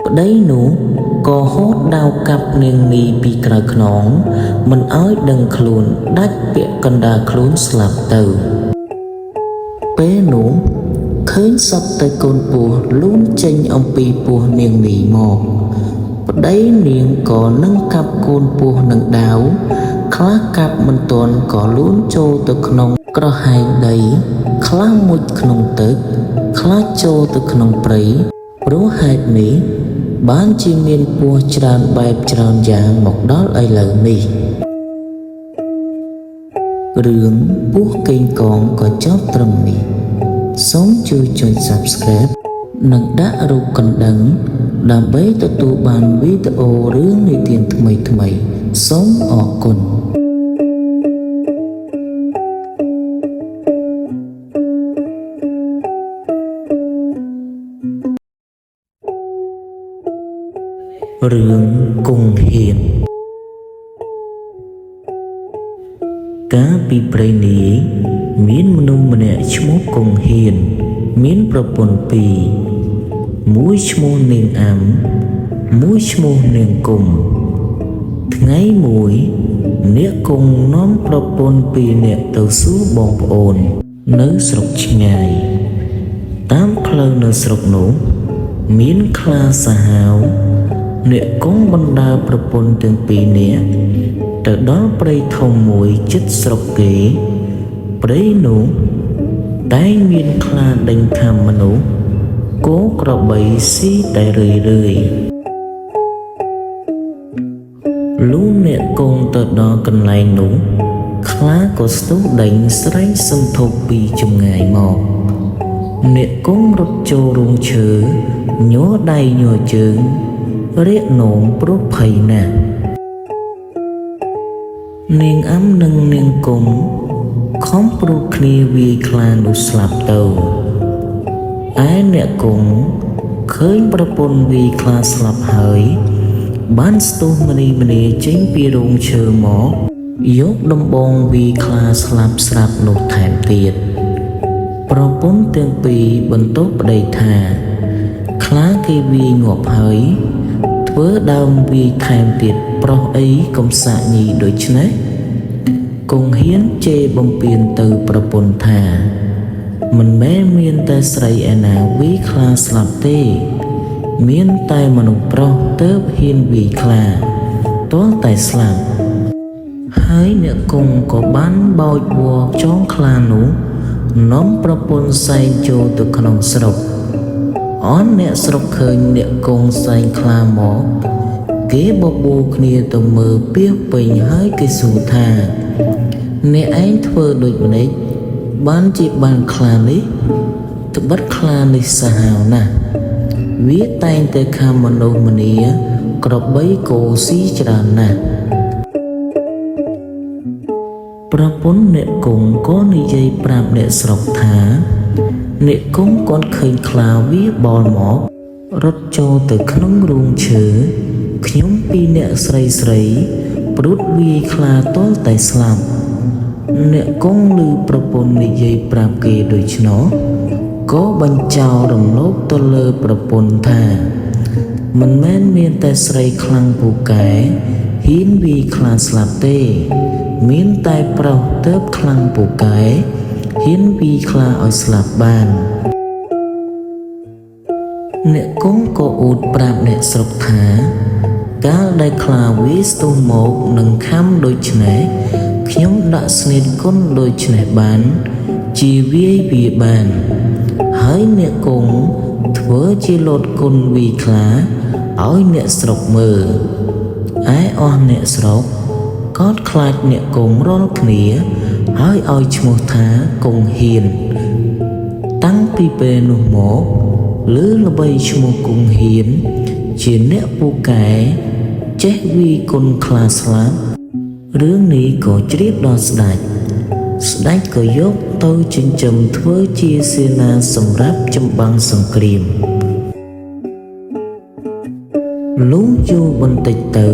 ប្តីនោះក៏ហូតដាវកាប់នាងនេះពីក្រៅខ្នងមិនឲ្យដឹងខ្លួនដាច់ពាក់កណ្ដាលខ្លួនស្លាប់ទៅពេលនោះឃើញសត្វតែកូនពស់លូនចេញអំពីពោះនាងនេះមកប្តីនាងក៏នឹងកាប់កូនពស់នឹងដាវខ្លះកាប់មិនទាន់ក៏លូនចូលទៅក្នុងក្រហែងដីខ្លះមុជក្នុងទឹកខ្លះចូលទៅក្នុងព្រៃព្រោះហេតុនេះបានជាមានពស់ច្រើនបែបច្រើនយ៉ាងមកដល់ឥឡូវនេះរឿងពស់កេងកងក៏ចប់ត្រឹមនេះសូមជួយចុច Subscribe និងដាក់រូបកណ្ដឹងដើម្បីទទួលបានវីដេអូរឿងនិទានថ្មីៗសូមអរគុណរឿងគង់ហ៊ានកាលពីព្រៃនាយមានមនុស្សម្នាក់ឈ្មោះគង់ហ៊ានមានប្រពន្ធពីរមួយឈ្មោះនាងអាំមួយឈ្មោះនាងគុំថ្ងៃមួយអ្នកគង់នាំប្រពន្ធពីរនាក់ទៅសួរបងប្អូននៅស្រុកឆ្ងាយតាមផ្លូវនៅស្រុកនោះមានខ្លាសាហាវអ្នកគង់បណ្ដាប្រពន្ធទាំងពីរនាក់ទៅដល់ព្រៃធំមួយជិតស្រុកគេព្រៃនោះតែងមានខ្លាដេញខាំមនុស្សគោក្របីស៊ីតែរឿយលុះអ្នកគង់ទៅដល់កន្លែងនោះខ្លាក៏ស្ទុះដេញស្រែកសន្ធប់ពីចម្ងាយមកអ្នកគង់រត់ចូលរោងឈើញ័រដៃញ័រជើងរាកនោមព្រោះភ័យណាស់នាងអាំនិងនាងគុំខំព្រួតគ្នាវាយខ្លានោះស្លាប់ទៅឯអ្នកគង់ឃើញប្រពន្ធវាយខ្លាស្លាប់ហើយបានស្ទុះម្នីចេញពីរោងឈើមកយកដំបងវាយខ្លាស្លាប់ស្រាប់នោះថែមទៀតប្រពន្ធទាំងពីរបន្ទោសប្តីថាខ្លាគេវាយងាប់ហើយធ្វើដើមវាយថែមទៀតប្រុសអីកុំសាកញីដូច្នេះគង់ហ៊ានជេរបំពេញទៅប្រពន្ធថាមិនមែនមានតែស្រីឯណាវាយខ្លាស្លាប់ទេមានតែមនុស្សប្រុសទើបហ៊ានវាយខ្លាទាល់តែស្លាប់ហើយអ្នកគង់ក៏បានបោចវល់ចងខ្លានោះនាំប្រពន្ធសែងចូលទៅក្នុងស្រុកអនអ្នកស្រុកឃើញអ្នកគង់សែងខ្លាមកគេបបួលគ្នាទៅមើលពាសពេញហើយគេសួរថាអ្នកឯងធ្វើដូចម្តេចបានជាបានខ្លានេះត្បិតខ្លានេះសាហាវណាស់វាតែងតែខាំមនុស្សម្នាក្របីគោស៊ីច្រើនណាស់ប្រពន្ធអ្នកគង់ក៏និយាយប្រាប់អ្នកស្រុកថាអ្នកគង់គាត់ឃើញខ្លាវាបលមករត់ចូលទៅក្នុងរោងឈើខ្ញុំពីរអ្នកស្រីព្រួតវាយខ្លាទាល់តែស្លាប់អ្នកគង់ឮប្រពន្ធនិយាយប្រាប់គេដូច្នោះក៏បញ្ចោលរំលោភទៅលើប្រពន្ធថាមិនមែនមានតែស្រីខ្លាំងពូកែហ៊ានវាយខ្លាស្លាប់ទេមានតែប្រុសទើបខ្លាំងពូកែហ៊ានវាយខ្លាឲ្យស្លាប់បានអ្នកគង់ក៏អួតប្រាប់អ្នកស្រុកថាកាលដែលខ្លាវាស្ទុះមកនឹងខំដូច្នេះខ្ញុំដាក់ស្នៀតគុណដូច្នេះបានជាវាយវាបានហើយអ្នកគង់ធ្វើជាលោតគុណវាយខ្លាឲ្យអ្នកស្រុកមើលឯអស់អ្នកស្រុកក៏ខ្លាចអ្នកគង់រាល់គ្នាហើយឲ្យឈ្មោះថាគង់ហ៊ានតាំងពីពេលនោះមកឮល្បីឈ្មោះគង់ហ៊ានជាអ្នកពូកែចេះវាយគុណខ្លាស្លាប់រឿងនេះក៏ជ្រាបដល់ស្ដេចក៏យកទៅចិញ្ចឹមធ្វើជាសេនាសម្រាប់ចម្បាំងសង្គ្រាម លុះយូរបន្តិចទៅ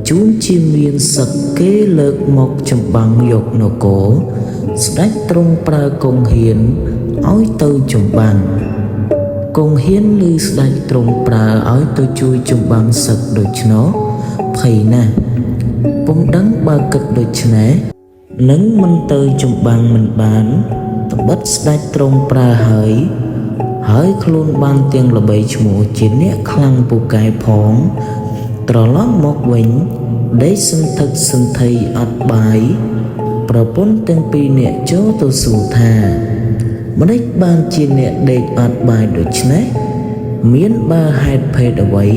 ជួនជាមានសឹកគេលើកមកចម្បាំងយកនគរស្ដេចទ្រង់ប្រើកងហ៊ានឲ្យទៅចម្បាំងកងហ៊ានឮស្ដេចទ្រង់ប្រើឲ្យទៅជួយចម្បាំងសឹកដូច្នោះភ័យណាស់ពុំដឹងបើគិតដូច្នេះនឹងមិនទៅចម្បាំងមិនបានត្បិតស្ដេចទ្រង់ប្រើហើយខ្លួនបានទាំងល្បីឈ្មោះជាអ្នកខ្លាំងពូកែផងត្រឡប់មកវិញដេកសន្ធឹកសន្ធៃអត់បាយប្រពន្ធទាំងពីរនាក់ចូលទៅសួរថាម្ដេចបានជាអ្នកដេកអត់បាយដូច្នេះមានបើហេតុភេទអ្វី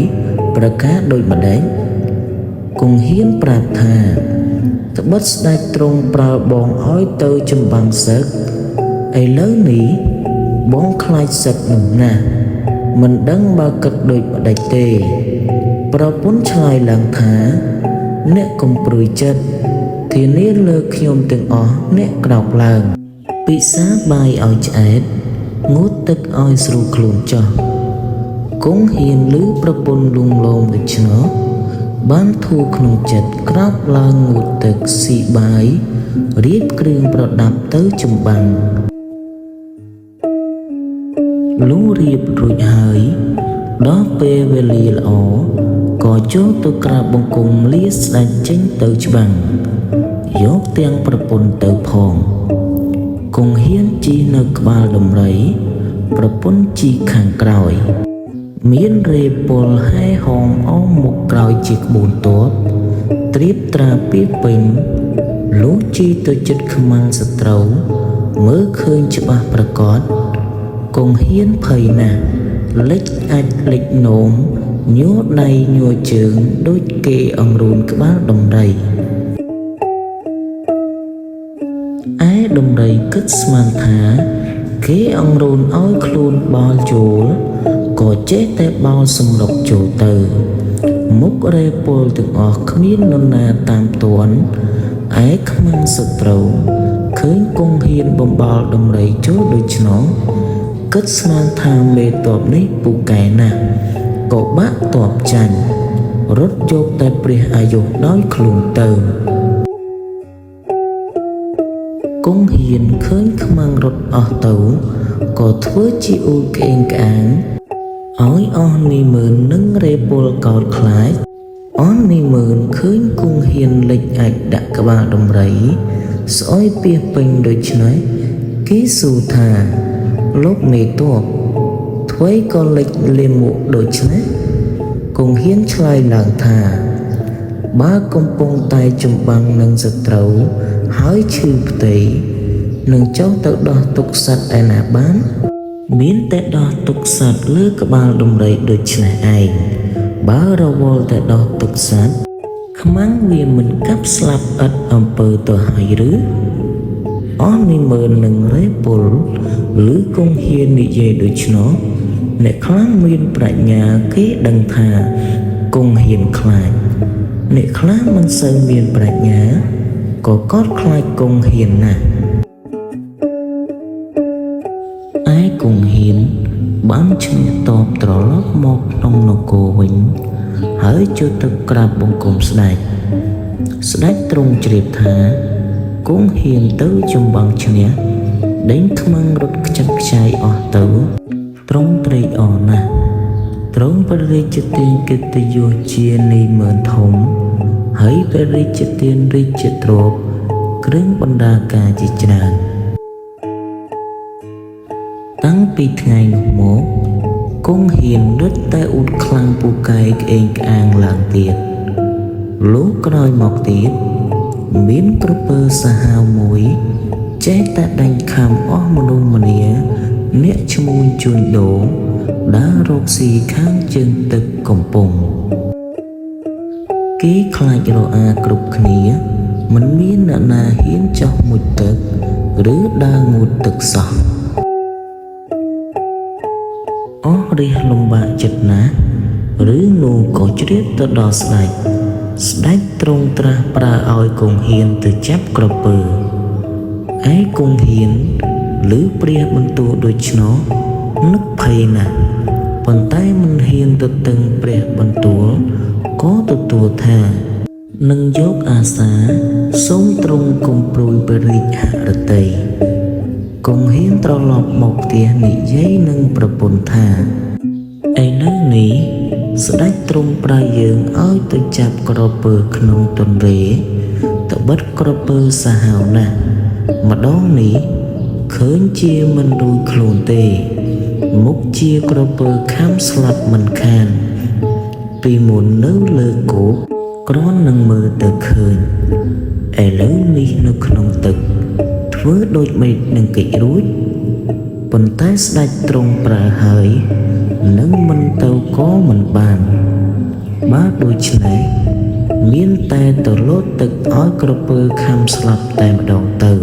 ប្រការដូចម្ដេចគង់ហ៊ានប្រាប់ថាត្បិតស្ដេចទ្រង់ប្រើបងឲ្យទៅចម្បាំងសឹកឥឡូវនេះបងខ្លាចសឹកនោះណាស់មិនដឹងបើគិតដូចម្ដេចទេប្រពន្ធឆ្លើយឡើងថាអ្នកកុំព្រួយចិត្តធានាលើខ្ញុំទាំងអស់អ្នកក្រោកឡើងពិសាបាយឲ្យឆ្អែតងូតទឹកឲ្យស្រួលខ្លួនចុះគង់ហ៊ានឮប្រពន្ធលួងលោមដូច្នោះបានធូរក្នុងចិត្តក្រោកឡើងងូតទឹកស៊ីបាយរៀបគ្រឿងប្រដាប់ទៅចម្បាំងលុះរៀបរួចហើយដល់ពេលវេលាល្អក៏ចូលទៅក្រាបបង្គំលាស្ដេចចេញទៅច្បាំងយកទាំងប្រពន្ធទៅផងគង់ហ៊ានជិះនៅក្បាលដំរីប្រពន្ធជិះខាងក្រោយមានរេពលហែហោមអមមុខក្រោយជាក្បួនទ័ពត្រៀបត្រាពាពេញលុះជិះទៅជិតខ្មាំងសត្រូវមើលឃើញច្បាស់ប្រកបគង់ហ៊ានភ័យណាស់លិចអាចលិចនោមញ័រដៃញ័រជើងដូចគេអង្រួនក្បាលដំរីឯដំរីគិតស្មានថាគេអង្រួនឲ្យខ្លួនបោលចូលក៏ចេះតែបោលសម្រុកចូលទៅមុខរេពលទាំងអស់គ្មាននរណាតាមទាន់ឯខ្មាំងសត្រូវឃើញគង់ហ៊ានបំបោលដំរីចូលដូច្នោះគិតស្មានថាមេទ័ពនេះពូកែណាស់ក៏បាក់ទ័ពចាញ់រត់យកតែព្រះអាយុដោយខ្លួនទៅគង់ហ៊ានឃើញខ្មាំងរត់អស់ទៅក៏ធ្វើជាអួលក្អេងក្អាងឲ្យអស់នីមើលនឹងរេពលកោតខ្លាចអស់នីមើលឃើញគង់ហ៊ានលិចអាចដាក់ក្បាលដំរីស្អុយពីពេញដូច្នេះគេសួរថាលោកមេទ័ពអ្វីក៏លិចលាមកដូច្នេះគង់ហ៊ានឆ្លើយឡើងថាបើកំពុងតែចម្បាំងនឹងសត្រូវហើយឈឺផ្ទៃនឹងចុះទៅដោះទុកសត្វឯណាបានមានតែដោះទុកសត្វលើក្បាលដំរីដូច្នេះឯងបើរវល់តែដោះទុកសត្វខ្មាំងវាមិនកាប់ស្លាប់ឥតអំពើទៅហើយឬអស់នីមើលនឹងរេពលឬគង់ហ៊ាននិយាយដូច្នោះអ្នកខ្លាំងមានប្រាជ្ញាគេដឹងថាគង់ហ៊ានខ្លាចអ្នកខ្លះមិនសូវមានប្រាជ្ញាក៏កត់ខ្លាចគង់ហ៊ានណាស់ឯគង់ហ៊ានបានឈ្នះតបត្រឡប់មកក្នុងនគរវិញហើយចូលទៅក្រាបបង្គំស្ដេចទ្រង់ជ្រាបថាគង់ហ៊ានទៅចម្បាំងឈ្នះដេញខ្មាំងរត់ខ្ចាត់ខ្ចាយអស់ទៅទ្រង់ត្រេកអរណាស់ទ្រង់ព្រះរាជទានកិត្តិយសជានីមើលធំហើយព្រះរាជទានរាជទ្រព្យគ្រឿងបណ្ដាការជាច្រើនតាំងពីថ្ងៃនោះមកគង់ហ៊ានរត់តែអ៊ូតខ្លាំងពូកែក្អេងក្អាងឡើងទៀតលុះក្រោយមកទៀតមានក្រពើសាហាវមួយចេះតែដេញខំអស់មនុស្សម្នាអ្នកឈ្មោះជួញដូរដើររកស៊ីខាងជើងទឹកកំពង់គេខ្លាចរអាគ្រប់គ្នាមិនមានអ្នកណាហ៊ានចោះមុជទឹកឬដើរងូតទឹកសោះអស់រះលំបាកចិត្តណាស់រឿងនោះក៏ជ្រាបទៅដល់ស្ដេចទ្រង់ត្រាស់ប្រើឲ្យគង់ហ៊ានទៅចាប់ក្រពើឯគង់ហ៊ានឮព្រះបន្ទូលដូច្នោះនឹកភ័យណាស់ ប៉ុន្តែមិនហ៊ានទៅតឹងព្រះបន្ទូលក៏ទទួលថានឹងយកអាសាសូមទ្រង់កុំព្រួយព្រះរាជហឫទ័យកុំហ៊ានត្រឡប់មកផ្ទះនិយាយនឹងប្រពន្ធថាឥឡូវនេះស្ដេចទ្រង់ប្រែយើងឲ្យទៅចាប់ក្រពើក្នុងទន្លេត្បិតក្រពើសាហាវណាស់ម្ដងនេះឃើញជាមិនរួចខ្លួនទេមុខជាក្រពើខំស្លាប់មិនខានពីមុននៅលើគោកគ្រាន់នឹងមើលទៅឃើញឥឡូវនេះនៅក្នុងទឹកធ្វើដូចមិននឹងកិច្ចរួចប៉ុន្តែស្ដេចទ្រង់ប្រើហើយនឹងមិនទៅក៏មិនបានបើដូច្នេះមានតែទៅលោតទឹកឲ្យក្រពើខំស្លាប់តែម្ដងទៅ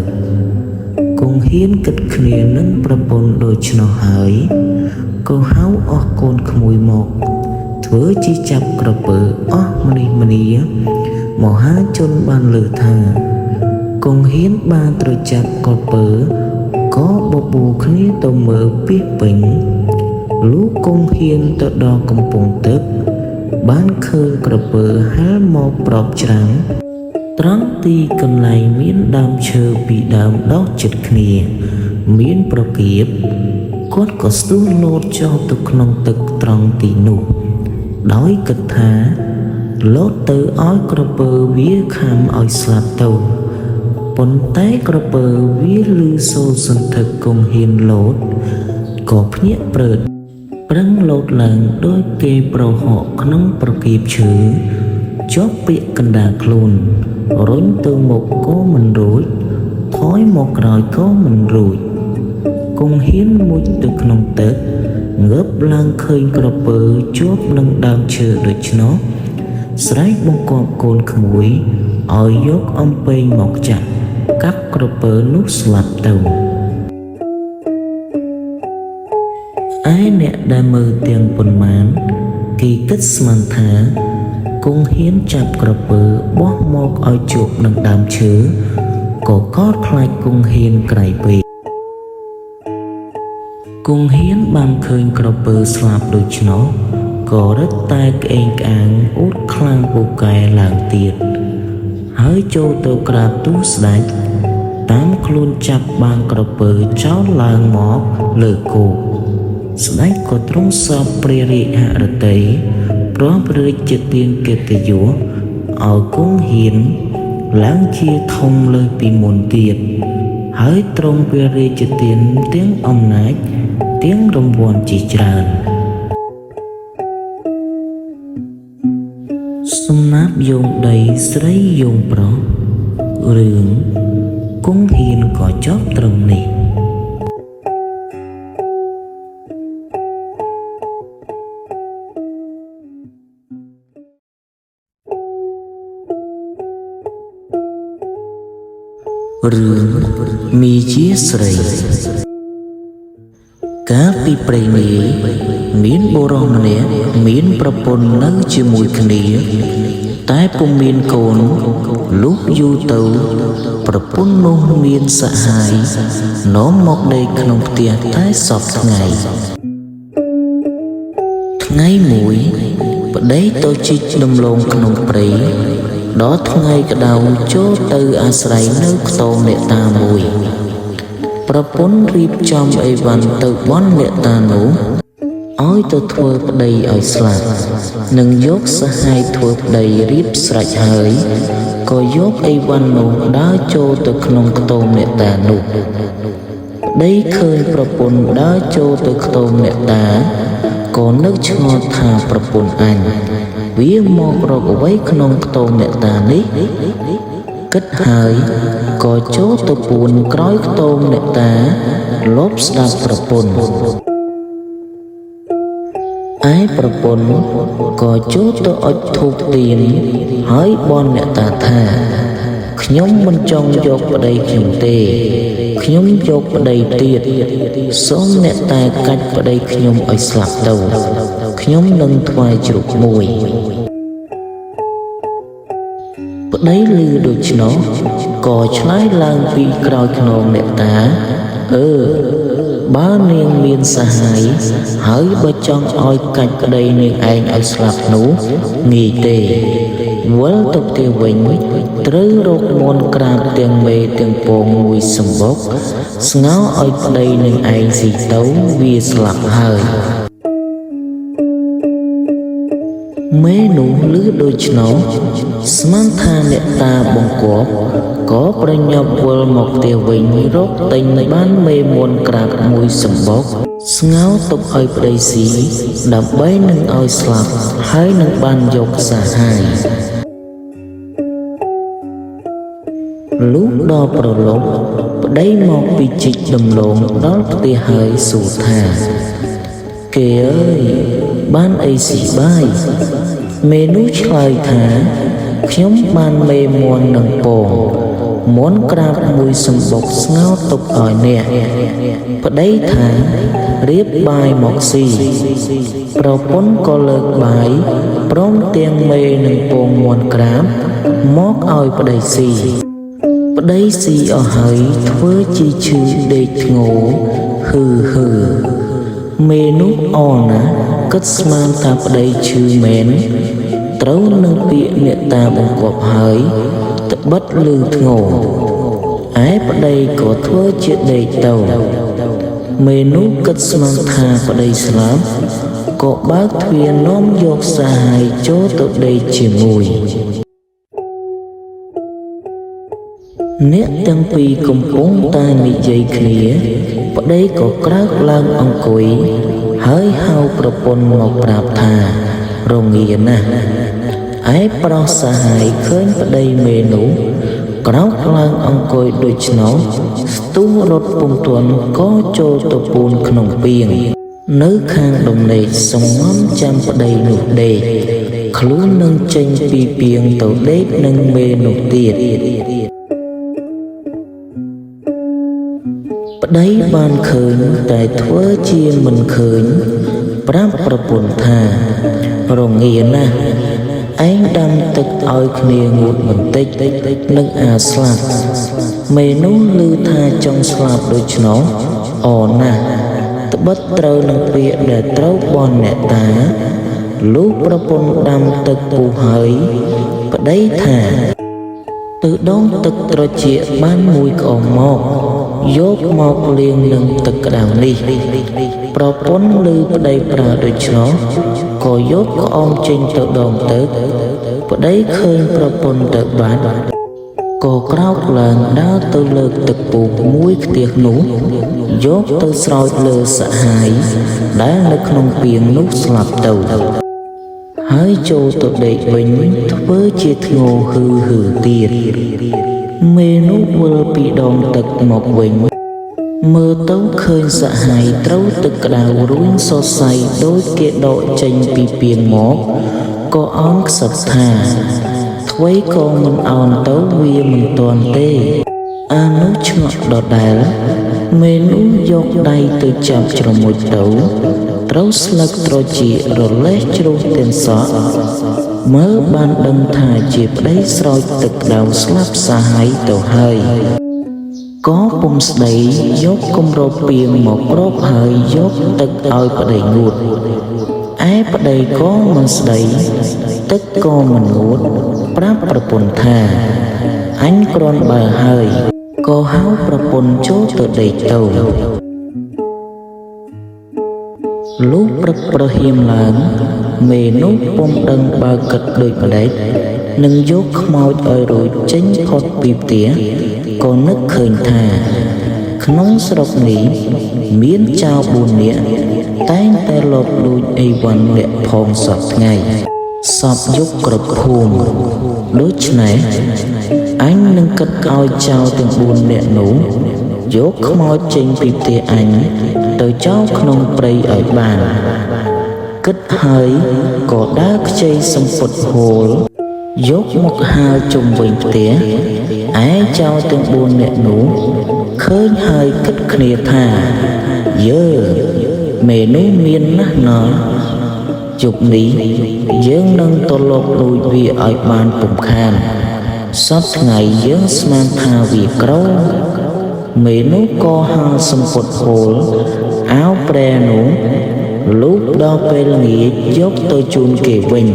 គង់ហ៊ានគិតគ្នានឹងប្រពន្ធដូច្នោះហើយក៏ហៅអស់កូនក្មួយមកធ្វើជាចាប់ក្រពើអស់ម្នេះម្នាមហាជនបានលើថាគង់ហ៊ានបានត្រូវចាប់ក្រពើក៏បបួលគ្នាទៅមើលពីពេញលុះគង់ហ៊ានទៅដល់កំពង់ទឹកបានឃើញក្រពើហាលមកប្រប់ច្រាំងត្រង់ទីកន្លែងមានដើមឈើពីរដើមដុះជិតគ្នាមានប្រកៀបគាត់ក៏ស្ទុះលោតចុះទៅក្នុងទឹកត្រង់ទីនោះដោយគិតថាលោតទៅឲ្យក្រពើវាខំឲ្យស្លាប់ទៅប៉ុន្តែក្រពើវាឮសូរសន្ធឹកគង់ហ៊ានលោតក៏ភ្ញាក់ព្រឺតប្រឹងលោតឡើងដោយគេប្រហកក្នុងប្រកៀបឈើជាប់ពាក្យកណ្ដាលខ្លួនរុញទៅមុខក៏មិនរួចថយមកក្រោយក៏មិនរួចគង់ហ៊ានមុជទៅក្នុងទឹកងើបឡើងឃើញក្រពើជាប់នឹងដើមឈើដូច្នោះស្រែកបង្គាប់កូនក្មួយឲ្យយកអំពែងមកចាក់កាប់ក្រពើនោះស្លាប់ទៅឯអ្នកដែលមើលទាំងប៉ុន្មានគេគិតស្មានថាគង់ហ៊ានចាប់ក្រពើបោះមកឲ្យជួបនឹងដើមឈើក៏កោតខ្លាចគង់ហ៊ានក្រៃពេកគង់ហ៊ានបានឃើញក្រពើស្លាប់ដូច្នោះក៏រឹតតែក្អេងក្អាងអួតខ្លាំងពូកែឡើងទៀតហើយចូលទៅក្រាបទូលស្ដេចតាមខ្លួនចាប់បានក្រពើចោលឡើងមកលើគោកស្ដេចក៏ទ្រង់សពព្រះរាជហឫទ័យព្រមព្រះរាជទានកិត្តិយសឲ្យគង់ហ៊ានឡើងជាធំលើសពីមុនទៀតហើយទ្រង់ព្រះរាជទានទាំងអំណាចទាំងរង្វាន់ជាច្រើនសំណាប់យោងដីស្រីយោងប្រុសរឿងគង់ហ៊ានក៏ចប់ត្រឹមនេះរឿងមីជាស្រីកាលពីព្រេងនាយមានបុរសម្នាក់មានប្រពន្ធនៅជាមួយគ្នាតែពុំមានកូនលុះយូរទៅប្រពន្ធនោះមានសហាយនាំមកដេកក្នុងផ្ទះតែសពថ្ងៃមួយប្តីទៅជីកដំឡូងក្នុងព្រៃដល់ថ្ងៃក្តៅចូលទៅអាស្រ័យនៅខ្ទមអ្នកតាមួយប្រពន្ធរៀបចំអីវ៉ាន់ទៅបន់អ្នកតានោះឲ្យទៅធ្វើប្តីឲ្យស្លាប់នឹងយកសហាយធ្វើប្តីរៀបស្រេចហើយក៏យកអីវ៉ាន់នោះដើរចូលទៅក្នុងខ្ទមអ្នកតានោះប្តីឃើញប្រពន្ធដើរចូលទៅខ្ទមអ្នកតាក៏នឹកឆ្ងល់ថាប្រពន្ធអញវាមករកអ្វីក្នុងខ្ទមអ្នកតានេះគិតហើយក៏ចូលទៅពួនក្រោយខ្ទមអ្នកតាលបស្ដាប់ប្រពន្ធឯប្រពន្ធក៏ចូលទៅអុជធូបទៀនហើយបន់អ្នកតាថាខ្ញុំមិនចង់យកប្តីខ្ញុំទេខ្ញុំយកប្តីទៀតសូមអ្នកតាកាច់ប្តីខ្ញុំឲ្យស្លាប់ទៅខ្ញុំនឹងថ្វាយជ្រូកមួយប្តីឮដូច្នោះក៏ឆ្លើយឡើងពីក្រោយខ្នងអ្នកតា បើនាងមានសហាយហើយបើចង់ឲ្យកាច់ប្តីនាងឯងឲ្យស្លាប់នោះងាយទេវិលទៅផ្ទះវិញត្រូវរកមន្តក្រាបទាំងមេទាំងពងមួយសម្បុកស្ងោឲ្យប្តីនាងឯងស៊ីទៅវាស្លាប់ហើយមេនោះឮដូច្នោះស្មានថាអ្នកតាបង្គាប់ក៏ប្រញាប់វិលមកផ្ទះវិញរកទិញបានមេមន្តក្រាបមួយសម្បុកស្ងោទុកឲ្យប្តីស៊ីដើម្បីនឹងឲ្យស្លាប់ហើយនឹងបានយកសហាយលុះដល់ប្រឡប់ប្តីមកពីជីកដំឡូងដល់ផ្ទះហើយសួរថាគេអើយបានអីស៊ីបាយមេនោះឆ្លើយថាខ្ញុំបានមេមន្តនឹងពងមន្តក្រាបមួយសម្បុកស្ងោទុកឲ្យអ្នកប្តីថារៀបបាយមកស៊ីប្រពន្ធក៏លើកបាយព្រមទាំងមេនឹងពងមន្តក្រាបមកឲ្យប្តីស៊ីប្តីស៊ីអស់ហើយធ្វើជាឈឺដេកធ្ងោហឺមេនោះអណាគិតស្មានថាប្តីឈឺមែនត្រូវនឹងពាក្យអ្នកតាបង្គាប់ហើយត្បិតលឺធ្ងោឯប្តីក៏ធ្វើជាដេកទៅមេនោះគិតស្មានថាប្តីស្លាប់ក៏បើកទ្វារនាំយកសហាយចូលទៅដេកជាមួយអ្នកទាំងពីរកំពុងតែនិយាយគ្នាប្តីក៏ក្រើកឡើងអង្គុយហើយហៅប្រពន្ធមកប្រាប់ថារងាណាស់ឯប្រុសសហាយឃើញប្តីមេនោះក្រោកឡើងអង្គុយដូច្នោះស្ទុះរត់ពុំទាន់ក៏ចូលទៅពូនក្នុងពាងនៅខាងដំណេកសំងំចាំប្តីនោះដេកខ្លួននឹងចេញពីពាងទៅដេកនឹងមេនោះទៀតប្តីបានឃើញតែធ្វើជាមិនឃើញប្រាប់ប្រពន្ធថារងាណាស់ឯងដាំទឹកឲ្យគ្នាងូតបន្តិចនឹងស្លាប់មេនោះឮថាចង់ស្លាប់ដូច្នោះអណាស់ត្បិតត្រូវនឹងពាក្យដែលត្រូវបន់អ្នកតាលុះប្រពន្ធដាំទឹកពុះហើយប្តីថាទៅដងទឹកត្រចៀកបានមួយក្អមមកយកមកលាងនឹងទឹកក្តៅនេះប្រពន្ធឮប្តីប្រើដូច្នោះក៏យកក្អមចេញទៅដងទឹកប្តីឃើញប្រពន្ធទៅបាត់ក៏ក្រោកឡើងដើរទៅលើកទឹកពុះមួយខ្ទះនោះយកទៅស្រោចលើសហាយដែលនៅក្នុងពាងនោះស្លាប់ទៅហើយចូលទៅដេកវិញធ្វើជាធ្ងោហឺទៀតមេនោះវិលពីដងទឹកមកវិញមើលទៅឃើញសហាយត្រូវទឹកក្តៅរួញសរសៃដោយគេដកចេញពីពាងមកក៏អោនខ្សឹបថាថ្វីក៏មិនអោនទៅវាមិនទាន់ទេអានោះឆ្ងក់ដដែលមេនោះយកដៃទៅចាប់ជ្រមុជទៅត្រូវស្លឹកត្រចៀករលេះជ្រុះទាំងសក់មើលបានដឹងថាជាប្តីស្រោចទឹកក្តៅស្លាប់សាហាយទៅហើយក៏ពុំស្ដីយកគម្របពាងមកគ្របហើយយកទឹកឲ្យប្តីងូតឯប្តីក៏មិនស្ដីទឹកក៏មិនងូតប្រាប់ប្រពន្ធថាអញគ្រាន់បើហើយក៏ហៅប្រពន្ធចូលទៅដេកទៅលុះព្រឹកប្រហៀមឡើងមេនោះពុំដឹងបើគិតដូចម្ដេចនឹងយកខ្មោចឲ្យរួចចេញផុតពីផ្ទះក៏នឹកឃើញថាក្នុងស្រុកនេះមានចៅ4នាក់តែងតែលបលួចអីវ៉ាន់លាក់ផងសពថ្ងៃសពយុគគ្រប់ភូមិដូច្នេះអញនឹងគិតឲ្យចៅទាំង4នាក់នោះយកខ្មោចចេញពីផ្ទះអញទៅចោលក្នុងព្រៃឲ្យបានគិតហើយក៏ដើរខ្ចីសំពត់ហូលយកមកហាលជុំវិញផ្ទះឯចៅទាំង4នាក់នោះឃើញហើយគិតគ្នាថាយើមេនោះមានណាស់ណោះជប់នេះយើងនឹងទៅលបលួចវាឲ្យបានពុំខានសពថ្ងៃយើងស្មានថាវាក្រ មេនោះក៏ហាលសំពត់ហូលអាវប្រែនោះលូកដល់ពេលល្ងាចយកទៅជូនគេវិញ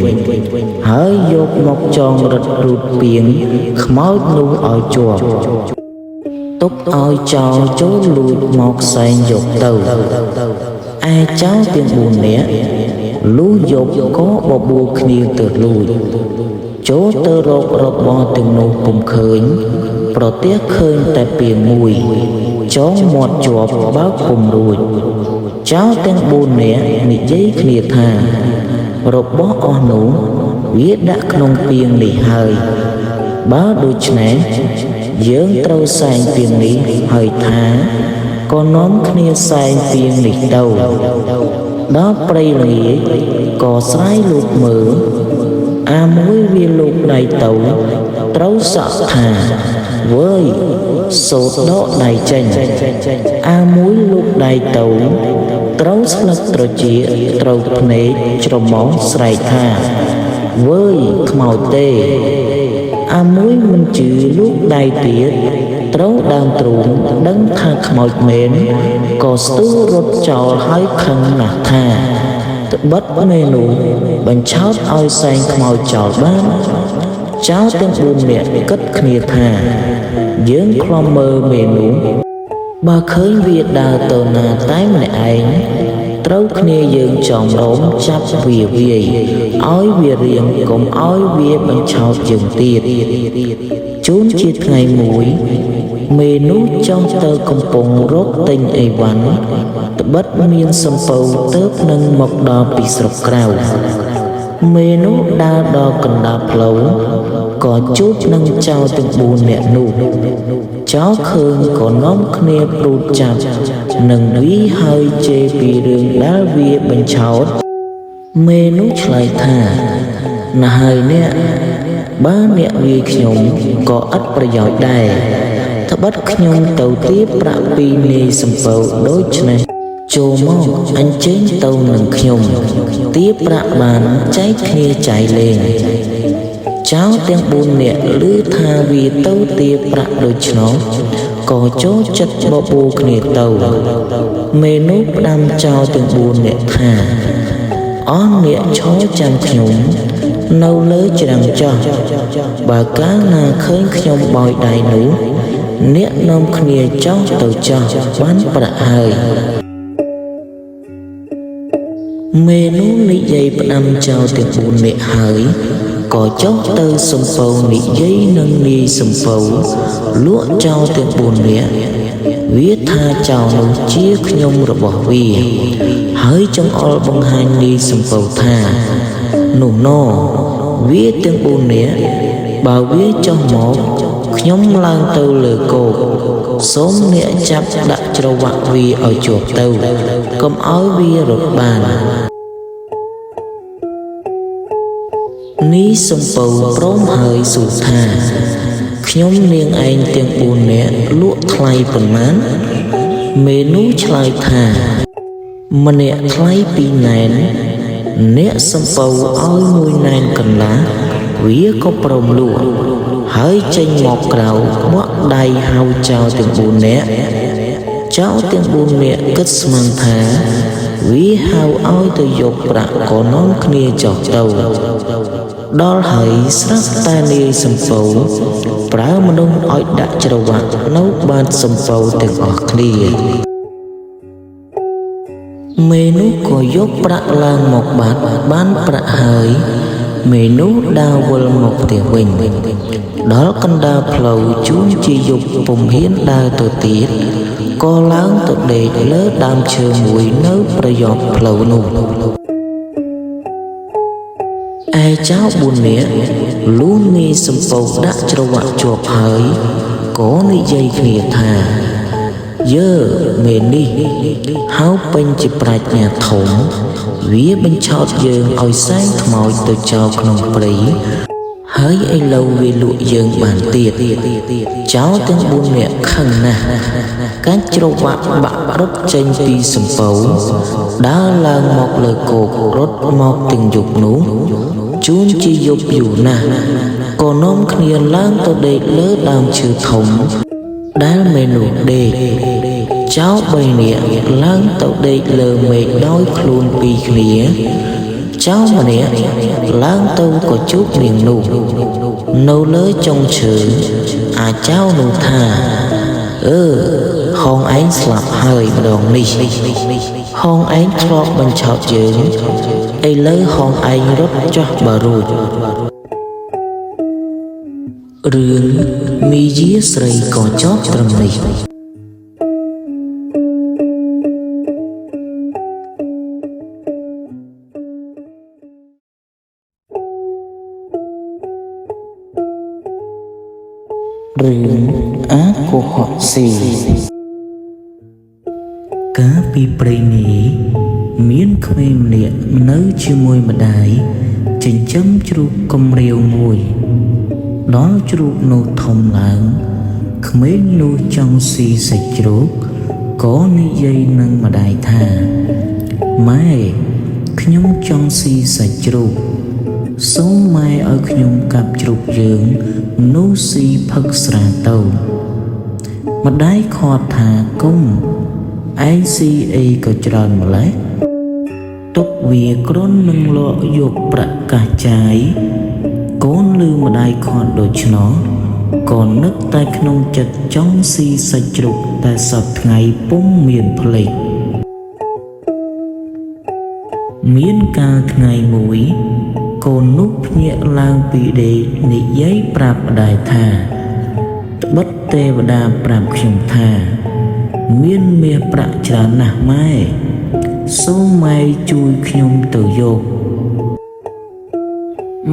ហើយយកមកចងរឹតរូតពីងខ្មោចនោះឲ្យជាប់ទុកឲ្យចោលចូលលួចមកសែងយកទៅឯចោលទាំង4នាក់លុះយកក៏បបួលគ្នាទៅលួចចូលទៅរករបស់ទាំងនោះពុំឃើញប្រទះឃើញតែពីងមួយចងមាត់ជាប់បើកពុំរួចចោលទាំង4នាក់និយាយគ្នាថារបស់អស់នោះវាដាក់ក្នុងពីងនេះហើយបើដូច្នេះយើងត្រូវសែងពីងនេះហើយថាក៏នាំគ្នាសែងពីងនេះទៅដល់ព្រៃល្ងាចក៏ស្រាយលោកមើលអាមួយវាលោកដៃទៅត្រូវសក់ថាវើយសូតដកដៃចេញអាមួយលោកដៃទៅត្រូវស្លឹកត្រចៀកត្រូវភ្នែកច្រមុះស្រែកថាវើយខ្មោចទេអាមួយមិនជឿលោកដៃទៀតត្រូវដើមទ្រូងដឹងថាខ្មោចមែនក៏ស្ទុះរត់ចោលហើយខឹងណាស់ថាត្បិតមេនោះបញ្ឆោតឲ្យសែងខ្មោចចោលបានចោលទាំង4នាក់គិតគ្នាថាយើងខ្លំមើលមេនោះបើឃើញវាដើរទៅណាតែម្នាក់ឯងត្រូវគ្នាយើងចំរោមចាប់វាវាយឲ្យវារៀងកុំឲ្យវាបញ្ឆោតយើងទៀតជូនជាថ្ងៃមួយមេនោះចង់ទៅកំពង់រកទិញអីវ៉ាន់ត្បិតមានសំពៅទៅនឹងមកដល់ពីស្រុកក្រៅមេនោះដើរដល់កណ្ដាលផ្លូវក៏ជួបនឹងចោរទាំង4នាក់នោះចោរឃើញក៏នាំគ្នាព្រួតចាប់នឹងវាហើយជេរពីរឿងដែលវាបញ្ឆោតមេនោះឆ្លើយថាណាហើយអ្នកបើអ្នកវាយខ្ញុំក៏ឥតប្រយោជន៍ដែរត្បិតខ្ញុំទៅទាបប្រាក់ពីនាយសំពៅដូច្នេះចូលមកអញ្ជើញទៅនឹងខ្ញុំទាបប្រាក់បានចែកគ្នាចាយលេងចោរទាំង4នាក់ឮថាវាទៅទាបប្រាក់ដូច្នោះក៏ចូលចិត្តបបួលគ្នាទៅមេនោះផ្ដាំចោរទាំង4នាក់ថាអស់អ្នកឈរចាំខ្ញុំនៅលើច្រាំងចោះបើកាលណាឃើញខ្ញុំបោយដៃនោះអ្នកនាំគ្នាចោះទៅចោះបានប្រាក់ហើយមេនោះនិយាយផ្ដាំចោលទាំង4នាក់ហើយក៏ចុះទៅសំពៅនិយាយនឹងនាយសំពៅលក់ចោលទាំង4នាក់វាថាចោលនោះជាខ្ញុំរបស់វាហើយចង្អុលបង្ហាញនាយសំពៅថានោះណវាទាំង4នាក់បើវាចុះមកខ្ញុំឡើងទៅលើគោកសូមអ្នកចាប់ដាក់ច្រវាក់វាឲ្យជាប់ទៅកុំឲ្យវារត់បាននេះសំពៅព្រមហើយសួរថាខ្ញុំនាងឯងទាំង4នាក់លក់ថ្លៃប៉ុន្មានមេនោះឆ្លើយថាម្នាក់ថ្លៃ2ណែនអ្នកសំពៅឲ្យ1ណែនកន្លះវាក៏ព្រមលក់ហើយចេញមកក្រៅបក់ដៃហៅចោលទាំង4នាក់ចោលទាំង4នាក់គិតស្មានថាវាហៅឲ្យទៅយកប្រាក់ក៏នាំគ្នាចុះទៅដល់ហើយស្រាប់តែនាយសំពៅប្រើមនុស្សឲ្យដាក់ច្រវាក់នៅបាតសំពៅទាំងអស់គ្នាមេនោះក៏យកប្រាក់ឡើងមកបាត់បានប្រាក់ហើយមេនោះដើរវិលមកផ្ទះវិញដល់កណ្ដាលផ្លូវជួនជាយប់ពុំហ៊ានដើរទៅទៀតក៏ឡើងទៅដេកលើដើមឈើមួយនៅប្រយោគផ្លូវនោះឯចៅ4នាក់លួងនាយសំពៅដាក់ច្រវាក់ជាប់ហើយក៏និយាយគ្នាថាយើមេនេះហៅពេញជាប្រាជ្ញាធំវាបញ្ឆោតយើងឲ្យសែងខ្មោចទៅចោលក្នុងព្រៃហើយឥឡូវវាលក់យើងបានទៀតចោលទាំង4នាក់ខឹងណាស់កាច់ច្រវាក់បាក់រត់ចេញពីសំពៅដើរឡើងមកលើគោករត់មកទាំងយប់នោះជួនជាយប់យូរណាស់ក៏នាំគ្នាឡើងទៅដេកលើដើមឈើធំ ដែលមេនុដេកចៅបីនាក់ឡើងទៅដេកលើមេឃដោយខ្លួនពីរគ្នាចៅម្នាក់ឡើងទៅក៏ជួបនាងនោះនៅលើចុងឈើអាចៅនោះថាហងឯងស្លាប់ហើយម្ដងនេះហងឯងធ្លាប់បញ្ឆោតយើងឥឡូវហងឯងរត់ចុះបើរួចរឿងមីយាស្រីក៏ចប់ត្រឹមនេះរឿងអាកុហកស៊ីកាលពីព្រេងនេះមានក្មេងម្នាក់នៅជាមួយម្ដាយចិញ្ចឹមជ្រូកកំរាវមួយដល់ជ្រូកនោះធំឡើងក្មេងនោះចង់ស៊ីសាច់ជ្រូកក៏និយាយនឹងម្ដាយថាម៉ែខ្ញុំចង់ស៊ីសាច់ជ្រូកសូមម៉ែឲ្យខ្ញុំកាប់ជ្រូកយើងនោះស៊ីផឹកស្រាទៅម្ដាយខត់ថាគុំឯងស៊ីអីក៏ច្រើនម្ល៉េះទុកវាគ្រាន់នឹងលក់យកប្រាក់កាសចាយកូនឮម្ដាយខត់ដូច្នោះក៏នឹកតែក្នុងចិត្តចង់ស៊ីសាច់ជ្រូកតែសប្តាហ៍ថ្ងៃពុំមានភ្លេចមានកាលថ្ងៃមួយកូននោះភ្ញាក់ឡើងពីដេកនិយាយប្រាប់ម្ដាយថាត្បិតទេវតាប្រាប់ខ្ញុំថាមានមាសប្រាក់ច្រើនណាស់ម៉ែសូមម៉ែជួយខ្ញុំទៅយក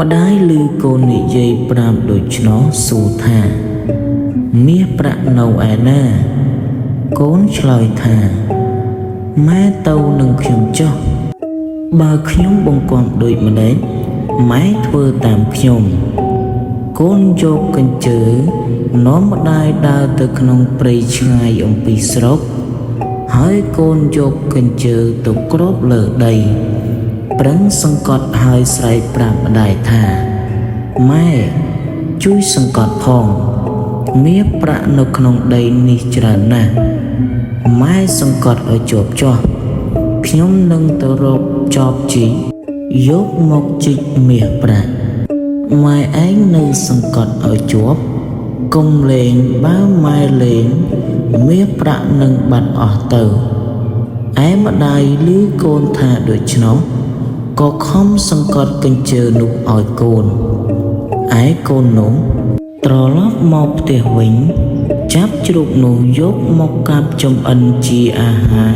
ម្ដាយឮកូននិយាយប្រាប់ដូច្នោះសួរថាមាសប្រាក់នៅឯណាកូនឆ្លើយថាម៉ែទៅនឹងខ្ញុំចុះបើខ្ញុំបង្គាប់ដូចម្ដេចម៉ែធ្វើតាមខ្ញុំកូនយកកញ្ជើនាំម្ដាយដើរទៅក្នុងព្រៃឆ្ងាយអំពីស្រុកហើយកូនយកកញ្ជើទៅគ្របលើដីប្រឹងសង្កត់ហើយស្រែកប្រាប់ម្ដាយថាម៉ែជួយសង្កត់ផងមាសប្រាក់នៅក្នុងដីនេះច្រើនណាស់ម៉ែសង្កត់ឲ្យជាប់ចុះខ្ញុំនឹងទៅរកចបជីកយកមកជីកមាសប្រាក់ម៉ែឯងនៅសង្កត់ឲ្យជាប់កុំលេងបើម៉ែលេងមាសប្រាក់នឹងបាត់អស់ទៅឯម្ដាយឮកូនថាដូច្នោះក៏ខំសង្កត់កញ្ជើនោះឲ្យកូនឯកូននោះត្រឡប់មកផ្ទះវិញចាប់ជ្រូកនោះយកមកកាប់ចំអិនជាអាហារ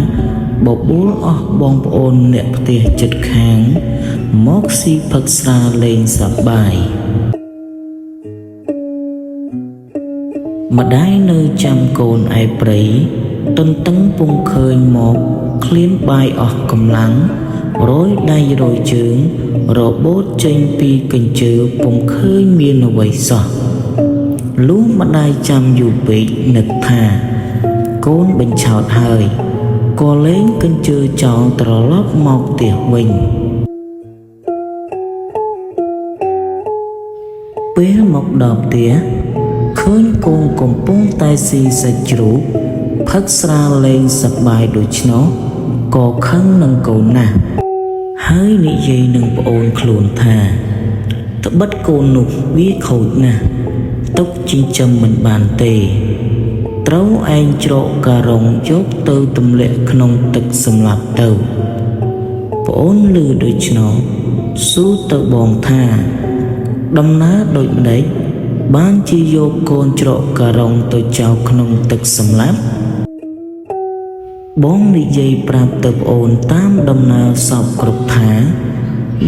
បបួលអស់បងប្អូនអ្នកផ្ទះជិតខាងមកស៊ីផឹកស្រាលេងសប្បាយម្ដាយនៅចាំកូនឯព្រៃទន្ទឹងពុំឃើញមកឃ្លានបាយអស់កម្លាំងរយដៃរយជើងរបូតចេញពីកញ្ជើពុំឃើញមានអ្វីសោះលុះម្ដាយចាំយូរពេកនឹកថាកូនបញ្ឆោតហើយក៏លែងកញ្ជើចោលត្រឡប់មកផ្ទះវិញពេលមកដល់ផ្ទះឃើញកូនកំពុងតែស៊ីសាច់ជ្រូកផឹកស្រាលេងសប្បាយដូច្នោះក៏ខឹងនឹងកូនណាស់ហើយនិយាយនឹងប្អូនខ្លួនថាត្បិតកូននោះវាខូចណាស់ទុកចិញ្ចឹមមិនបានទេត្រូវឯងច្រកការ៉ុងយកទៅទម្លាក់ក្នុងទឹកសម្លាប់ទៅប្អូនឮដូច្នោះសួរទៅបងថាដំណើរដូចម្ដេចបានជាយកកូនច្រកការ៉ុងទៅចោលក្នុងទឹកសម្លាប់បងនិយាយប្រាប់ទៅប្អូនតាមដំណើរសពគ្រប់ថា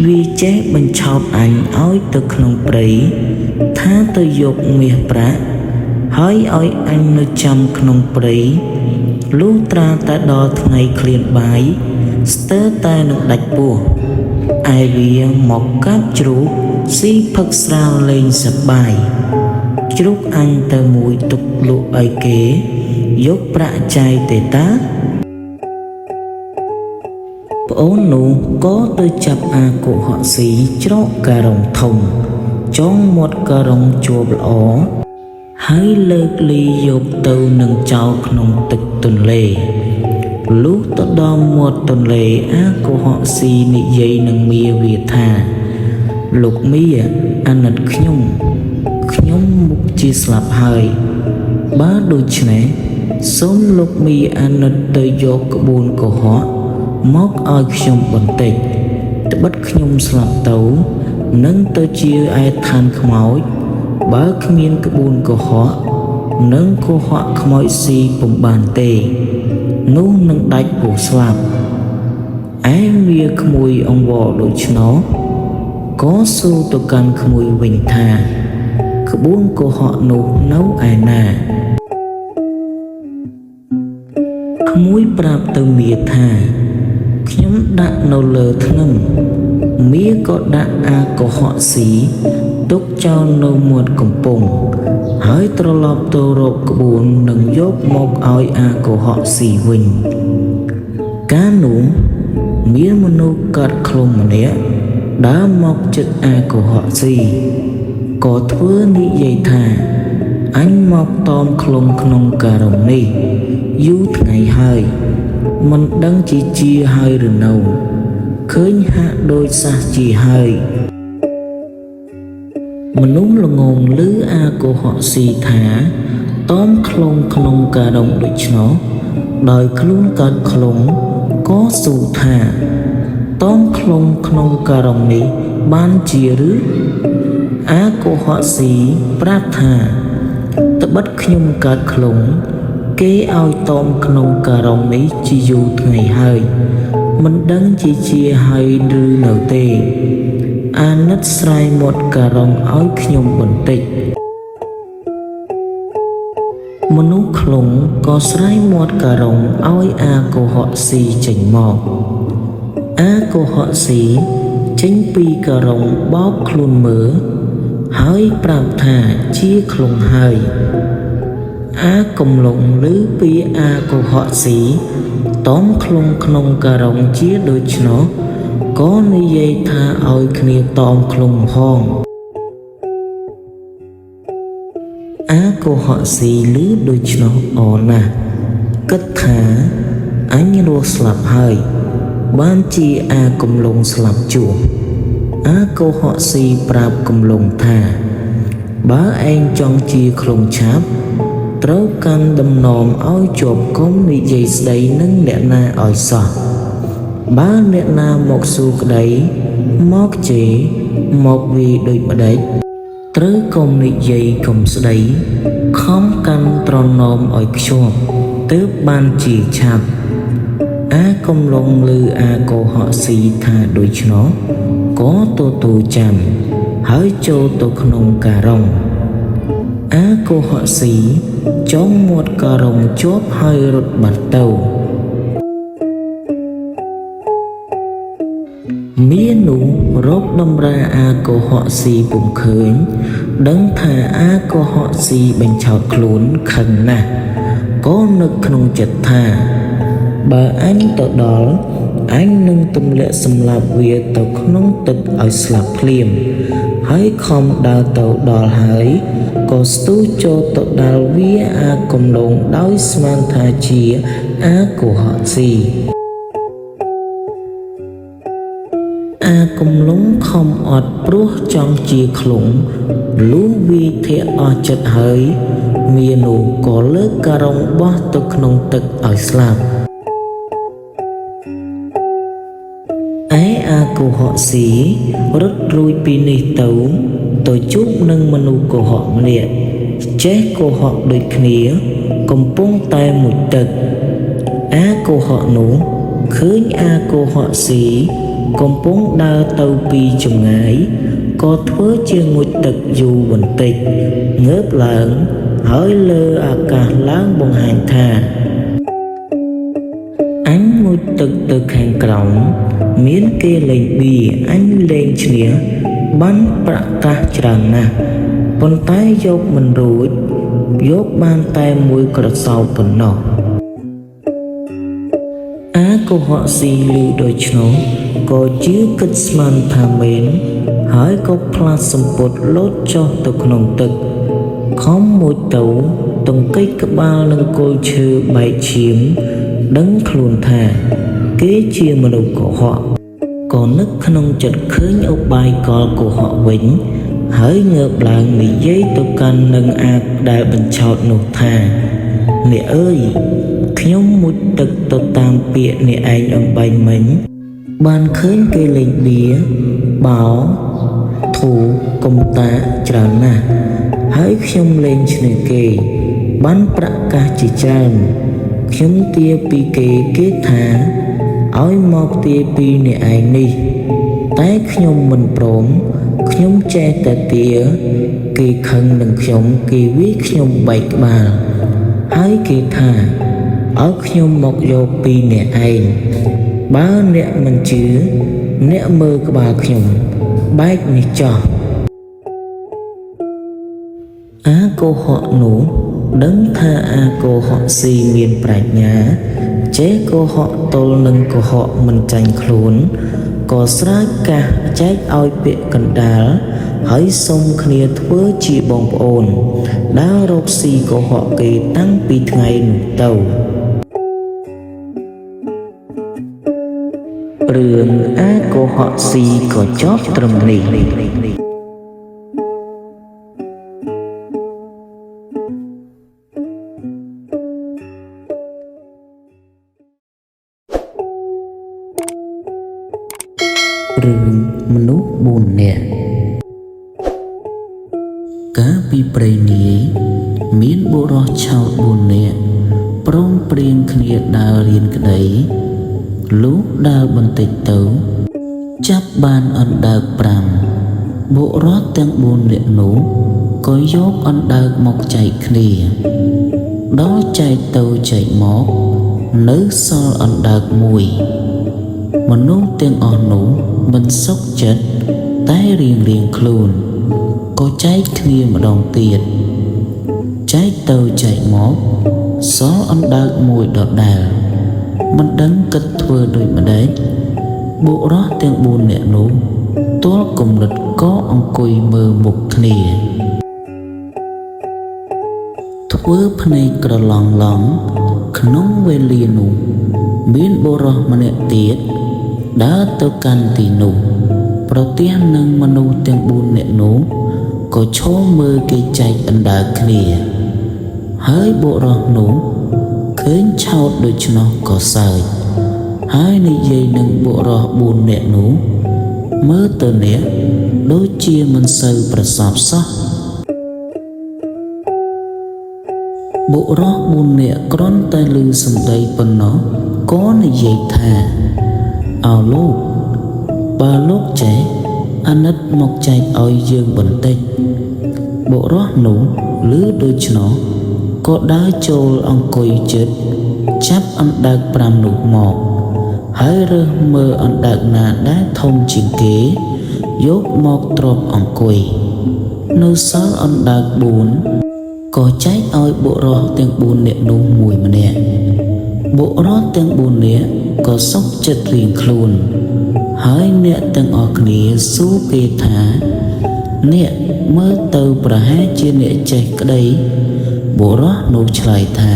វាចេះបញ្ឆោតអញឲ្យទៅក្នុងព្រៃថាទៅយកមាសប្រាក់ហើយឲ្យអញនៅចាំក្នុងព្រៃលុះត្រាតែដល់ថ្ងៃឃ្លានបាយស្ទើរតែនឹងដាច់ពោះឯវាមកកាប់ជ្រូកស៊ីផឹកស្រាលេងសប្បាយជ្រូកអញទៅមួយទុកលក់ឲ្យគេយកប្រាក់ចាយទេតាប្អូននោះក៏ទៅចាប់អាកុហកស៊ីច្រកការ៉ុងធំចងមាត់ការ៉ុងជួបល្អហ ហើយលើកលីយកទៅនឹងចោលក្នុងទឹកទន្លេលុះទៅដល់មាត់ទន្លេអាកុហកស៊ីនិយាយនឹងមាវាថាលោកមាអាណិតខ្ញុំមុខជាស្លាប់ហើយបើដូច្នេះសូមលោកមាអាណិតទៅយកក្បួនកុហកមកឲ្យខ្ញុំបន្តិចត្បិតខ្ញុំស្លាប់ទៅនឹងទៅជាឯឋានខ្មោចបើគ្មានក្បួនកុហកនឹងកុហកខ្មោចស៊ីពុំបានទេនោះនឹងដាច់ពោះស្លាប់ឯមាក្មួយអង្វរដូច្នោះក៏សួរទៅកាន់ក្មួយវិញថាក្បួនកុហកនោះនៅឯណាក្មួយប្រាប់ទៅមាថាខ្ញុំដាក់នៅលើធ្នឹមមាក៏ដាក់អាកុហកស៊ីទុកចោលនៅមាត់កំពង់ហើយត្រឡប់ទៅរកក្បួននិងយកមកឲ្យអាកុហកស៊ីវិញកាលនោះមានមនុស្សកាត់ឃ្លុំម្នាក់ដើរមកជិតអាកុហកស៊ីក៏ធ្វើនិយាយថាអញមកតមឃ្លុំក្នុងការុងនេះយូរថ្ងៃហើយមិនដឹងជាហើយឬនៅឃើញហាក់ដូចសះជាហើយមនុស្សល្ងងឮអាកុហកស៊ីថាតមឃ្លុំក្នុងការុងដូច្នោះដោយខ្លួនកើតឃ្លុំក៏សួរថាតមឃ្លុំក្នុងការុងនេះបានជាឬអាកុហកស៊ីប្រាប់ថាត្បិតខ្ញុំកើតឃ្លុំគេឲ្យតមក្នុងការុងនេះជាយូរថ្ងៃហើយមិនដឹងជាហើយឬនៅទេអាណិតស្រ័យមាត់ការុងឲ្យខ្ញុំបន្តិចមនុស្សឃ្លុំក៏ស្រ័យមាត់ការុងឲ្យអាកុហកស៊ីចេញមកអាកុហកស៊ីចេញពីការុងបោកខ្លួនមើលហើយប្រាប់ថាជាឃ្លុំហើយអាកំឡុងឮពីអាកុហកស៊ីតមឃ្លុំក្នុងការុងជាដូច្នោះក៏និយាយថាឲ្យគ្នាតមឃ្លុំផងអាកុហកស៊ីឮដូច្នោះអរណាស់គិតថាអញរស់ស្លាប់ហើយបានជាអាកំឡុងស្លាប់ជួបអាកុហកស៊ីប្រាប់កំឡុងថាបើឯងចង់ជាឃ្លុំឆាប់ត្រូវកាន់ដំណំឲ្យជាប់គុំនិយាយស្ដីនឹងអ្នកណាឲ្យសោះបើអ្នកណាមកសួរក្ដីមកជេរមកវាដូចម្ដេចត្រូវកុំនិយាយកុំស្ដីខំកាន់ត្រណមឲ្យខ្ជាប់ទើបបានជាឆាប់អាកំឡុងឮអាកុហកស៊ីថាដូច្នោះក៏ទទួលចាំហើយចូលទៅក្នុងការុងអាកុហកស៊ីចងមាត់ការុងជាប់ហើយរត់បាត់ទៅមាននោះរកដំរាអាកុហកស៊ីពុំឃើញដឹងថាអាកុហកស៊ីបញ្ឆោតខ្លួនខឹងណាស់ក៏នឹកក្នុងចិត្តថាបើអញទៅដល់អញនឹងទម្លាក់សម្លាប់វាទៅក្នុងទឹកឲ្យស្លាប់ភ្លាមហើយខំដើរទៅដល់ហើយក៏ស្ទុះចូលទៅដល់វាអាកំឡុងដោយស្មានថាជាអាកុហកស៊ីអាកំឡុងខំអត់ព្រោះចង់ជាឃ្លុំលុះវាធាក់អស់ចិត្តហើយមាននោះក៏លើកការុងបោះទៅក្នុងទឹកឲ្យស្លាប់ឯអាកុហកស៊ីរត់រួចពីនេះទៅជួបនឹងមនុស្សកុហកម្នាក់ចេះកុហកដូចគ្នាកំពុងតែមុជទឹកអាកុហកនោះឃើញអាកុហកស៊ីកំពុងដើរទៅពីចម្ងាយក៏ធ្វើជាងុជទឹកយូរបន្តិចងើបឡើងហើយលើអាកាសឡើងបង្ហាញថាអញងុជទឹកទៅខាងក្រោមមានគេលេងបៀអញលេងឈ្នះបានប្រកាសច្រើនណាស់ប៉ុន្តែយកមិនរួចយកបានតែមួយក្រសោបប៉ុណ្ណោះអាកុហកស៊ីឮដូច្នោះក៏ជឿគិតស្មានថាមែនហើយក៏ផ្លាស់សម្ពុតលោតចុះទៅក្នុងទឹកខ ខំមួយទៅទង្គិចក្បាលនឹងគល់ឈើបែកឈាមដឹងខ្លួនថាគេជាមនុស្សកុហកក៏នឹកក្នុងចិត្តឃើញឧបាយកលកុហកវិញហើយងើបឡើងនិយាយទៅកាន់នឹងអាដែលបញ្ឆោតនោះថាអ្នកអើយខ្ញុំមុជទឹកទៅតាមពាក្យអ្នកឯងអំបែងមិញបានឃើញគេលេងបៀបោធូកំតាច្រើនណាស់ហើយខ្ញុំលេងឈ្នះគេបានប្រកាសជាច្រើនខ្ញុំទាពីគេថាឲ្យមកទាពីអ្នកឯងនេះតែខ្ញុំមិនព្រមខ្ញុំចេះតែទាគេខឹងនឹងខ្ញុំគេវាយខ្ញុំបែកក្បាលហើយគេថាឲ្យខ្ញុំមកយកពីអ្នកឯងបើអ្នកមិនជឿអ្នកមើលក្បាលខ្ញុំបែកនេះចោះអាកុហកនោះដឹងថាអាកុហកស៊ីមានប្រាជ្ញាចេះកុហកទល់នឹងកុហកមិនចាញ់ខ្លួនក៏ស្រាយកាសចែកឲ្យពាក្យកណ្ដាលហើយសុំគ្នាធ្វើជាបងប្អូនដើររកស៊ីកុហកគេតាំងពីថ្ងៃនោះទៅរឿងអាកុហកស៊ីក៏ចប់ត្រឹមនេះរឿងមនុស្ស4នាក់កាលពីព្រៃនាយមានបុរសឆោត4នាក់ព្រមព្រៀងគ្នាដើររៀនក្តីលុះដើរបន្តិចទៅចាប់បានអណ្ដើក5បុរសទាំង4នាក់នោះក៏យកអណ្ដើកមកចែកគ្នាដល់ចែកទៅចែកមកនៅសល់អណ្ដើក1មនុស្សទាំងអស់នោះមិនសុខចិត្តតែរៀងខ្លួនក៏ចែកគ្នាម្ដងទៀតចែកទៅចែកមកសល់អណ្ដើក1ដដែលមិនដឹងគិតធ្វើដូចម្ដេចបុរសទាំង4នាក់នោះទាល់គំនិតក៏អង្គុយមើលមុខគ្នាធ្វើភ្នែកក្រឡងឡងក្នុងវេលានោះមានបុរសម្នាក់ទៀតដើរទៅកាន់ទីនោះប្រទះនឹងមនុស្សទាំង4នាក់នោះក៏ឈរមើលគេចែកអណ្ដើកគ្នាហើយបុរសនោះឃើញឆោតដូច្នោះក៏សើចហើយនិយាយនឹងបុរស4នាក់នោះមើលទៅអ្នកដូចជាមិនសូវប្រសប់សោះបុរស4នាក់គ្រាន់តែឮសម្ដីប៉ុណ្ណោះក៏និយាយថាអោលោកបើលោកចេះអាណិតមកចែកឲ្យយើងបន្តិចបុរសនោះឮដូច្នោះក៏ដើរចូលអង្គុយជិតចាប់អណ្ដើក5នោះមកហើយរើសមើលអណ្ដើកណាដែលធំជាងគេយកមកទ្របអង្គុយនៅសល់អណ្ដើក4ក៏ចែកឲ្យបុរសទាំង4នាក់នោះមួយម្នាក់បុរសទាំង4នាក់ក៏សុខចិត្តរៀងខ្លួនហើយអ្នកទាំងអស់គ្នាសួរគេថាអ្នកមើលទៅប្រហែលជាអ្នកចេះក្តីបុរសនោះឆ្លើយថា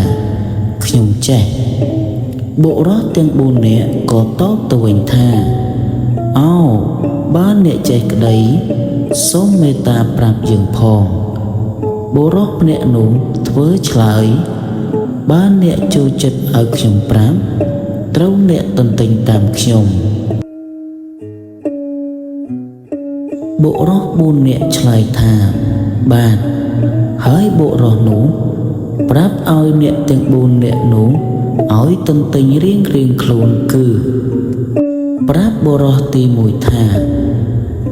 ខ្ញុំចេះបុរសទាំង4នាក់ក៏តបទៅវិញថាអោបើអ្នកចេះក្តីសូមមេត្តាប្រាប់យើងផងបុរសម្នាក់នោះធ្វើឆ្លើយបើអ្នកចូលចិត្តឲ្យខ្ញុំប្រាប់ត្រូវអ្នកទន្ទិញតាមខ្ញុំបុរស4នាក់ឆ្លើយថាបាទហើយបុរសនោះប្រាប់ឲ្យអ្នកទាំង4នាក់នោះឲ្យទន្ទិញរៀងខ្លួនគឺប្រាប់បុរសទី1ថា